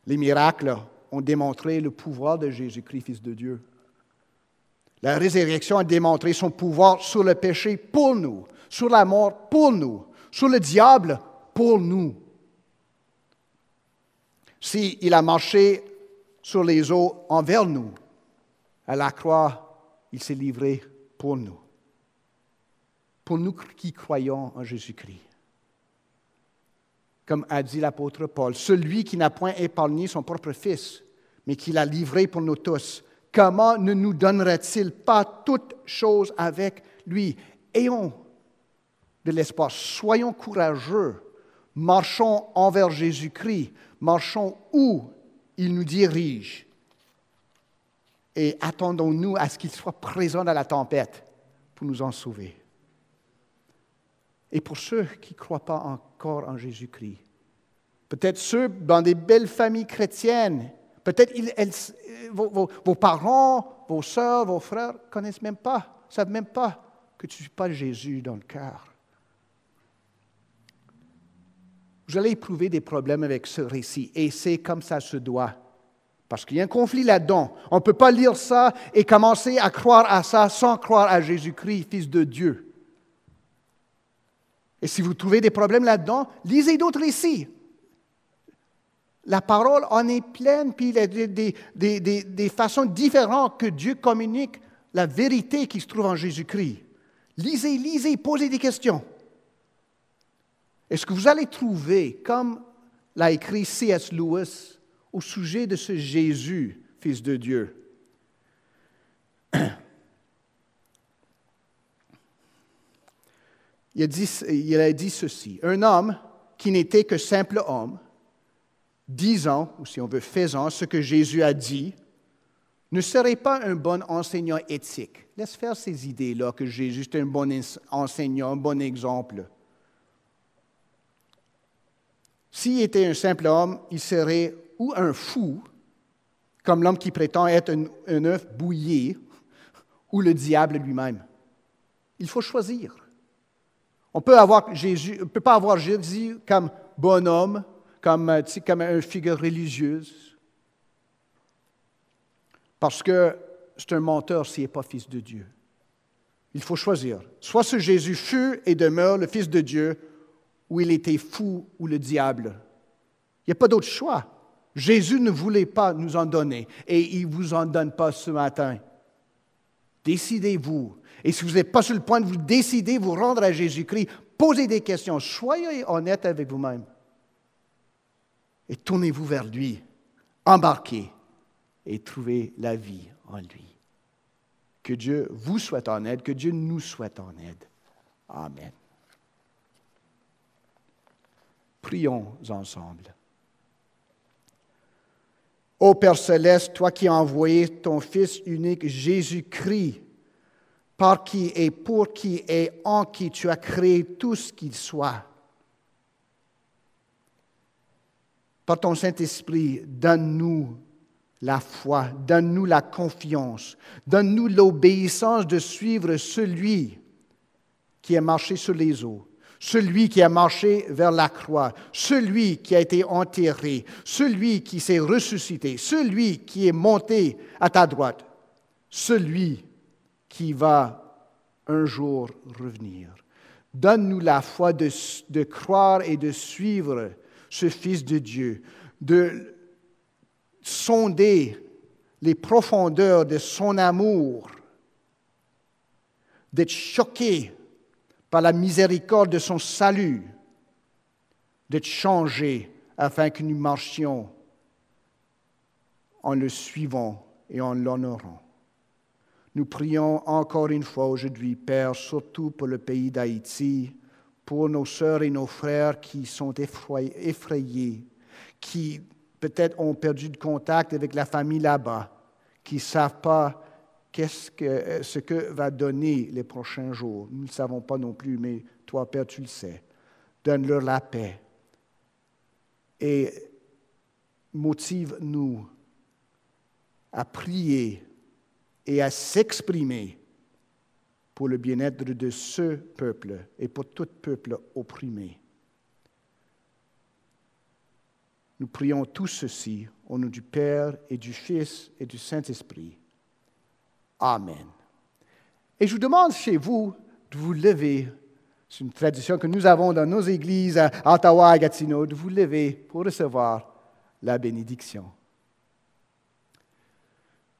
Les miracles ont démontré le pouvoir de Jésus-Christ, Fils de Dieu. La résurrection a démontré son pouvoir sur le péché pour nous, sur la mort pour nous, sur le diable pour nous. S'il a marché sur les eaux envers nous, à la croix, il s'est livré pour nous qui croyons en Jésus-Christ. Comme a dit l'apôtre Paul, celui qui n'a point épargné son propre Fils, mais qui l'a livré pour nous tous, comment ne nous donnerait-il pas toutes choses avec lui? Ayons de l'espoir, soyons courageux, marchons envers Jésus-Christ, marchons où il nous dirige et attendons-nous à ce qu'il soit présent dans la tempête pour nous en sauver. Et pour ceux qui ne croient pas encore en Jésus-Christ, peut-être ceux dans des belles familles chrétiennes, peut-être vos parents, vos sœurs, vos frères ne connaissent même pas, ne savent même pas que tu ne suis pas Jésus dans le cœur. Vous allez éprouver des problèmes avec ce récit, et c'est comme ça se doit. Parce qu'il y a un conflit là-dedans. On ne peut pas lire ça et commencer à croire à ça sans croire à Jésus-Christ, Fils de Dieu. Et si vous trouvez des problèmes là-dedans, lisez d'autres récits. La parole en est pleine, puis il y a des façons différentes que Dieu communique la vérité qui se trouve en Jésus-Christ. Lisez, posez des questions. Est-ce que vous allez trouver, comme l'a écrit C.S. Lewis, au sujet de ce Jésus, Fils de Dieu? Il a dit ceci, un homme qui n'était que simple homme, disant, ou si on veut faisant, ce que Jésus a dit, ne serait pas un bon enseignant éthique. Laisse faire ces idées-là que Jésus est un bon enseignant, un bon exemple. S'il était un simple homme, il serait ou un fou, comme l'homme qui prétend être un œuf bouilli, ou le diable lui-même. Il faut choisir. On peut pas avoir Jésus comme bonhomme, comme une figure religieuse, parce que c'est un menteur s'il n'est pas Fils de Dieu. Il faut choisir. Soit ce Jésus fut et demeure le Fils de Dieu, ou il était fou ou le diable. Il n'y a pas d'autre choix. Jésus ne voulait pas nous en donner, et il ne vous en donne pas ce matin. Décidez-vous. Et si vous n'êtes pas sur le point de vous décider, vous rendre à Jésus-Christ, posez des questions, soyez honnête avec vous-même. Et tournez-vous vers lui, embarquez et trouvez la vie en lui. Que Dieu vous soit en aide, que Dieu nous soit en aide. Amen. Prions ensemble. Ô Père céleste, toi qui as envoyé ton Fils unique Jésus-Christ, par qui et pour qui et en qui tu as créé tout ce qu'il soit. Par ton Saint-Esprit, donne-nous la foi, donne-nous la confiance, donne-nous l'obéissance de suivre celui qui a marché sur les eaux, celui qui a marché vers la croix, celui qui a été enterré, celui qui s'est ressuscité, celui qui est monté à ta droite, celui qui va un jour revenir. Donne-nous la foi de croire et de suivre ce Fils de Dieu, de sonder les profondeurs de son amour, d'être choqué par la miséricorde de son salut, d'être changé afin que nous marchions en le suivant et en l'honorant. Nous prions encore une fois aujourd'hui, Père, surtout pour le pays d'Haïti, pour nos sœurs et nos frères qui sont effrayés, qui peut-être ont perdu de contact avec la famille là-bas, qui ne savent pas ce que va donner les prochains jours. Nous ne le savons pas non plus, mais toi, Père, tu le sais. Donne-leur la paix et motive-nous à prier et à s'exprimer pour le bien-être de ce peuple et pour tout peuple opprimé. Nous prions tout ceci au nom du Père et du Fils et du Saint-Esprit. Amen. Et je vous demande chez vous de vous lever. C'est une tradition que nous avons dans nos églises à Ottawa et Gatineau, de vous lever pour recevoir la bénédiction.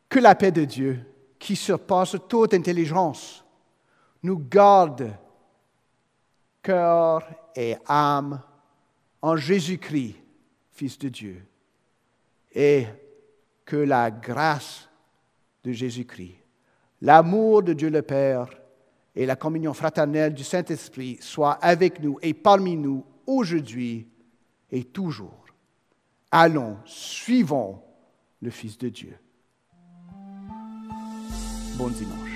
Que la paix de Dieu, qui surpasse toute intelligence, nous garde cœur et âme en Jésus-Christ, Fils de Dieu, et que la grâce de Jésus-Christ, l'amour de Dieu le Père et la communion fraternelle du Saint-Esprit soient avec nous et parmi nous aujourd'hui et toujours. Allons, suivons le Fils de Dieu. Bon dimanche.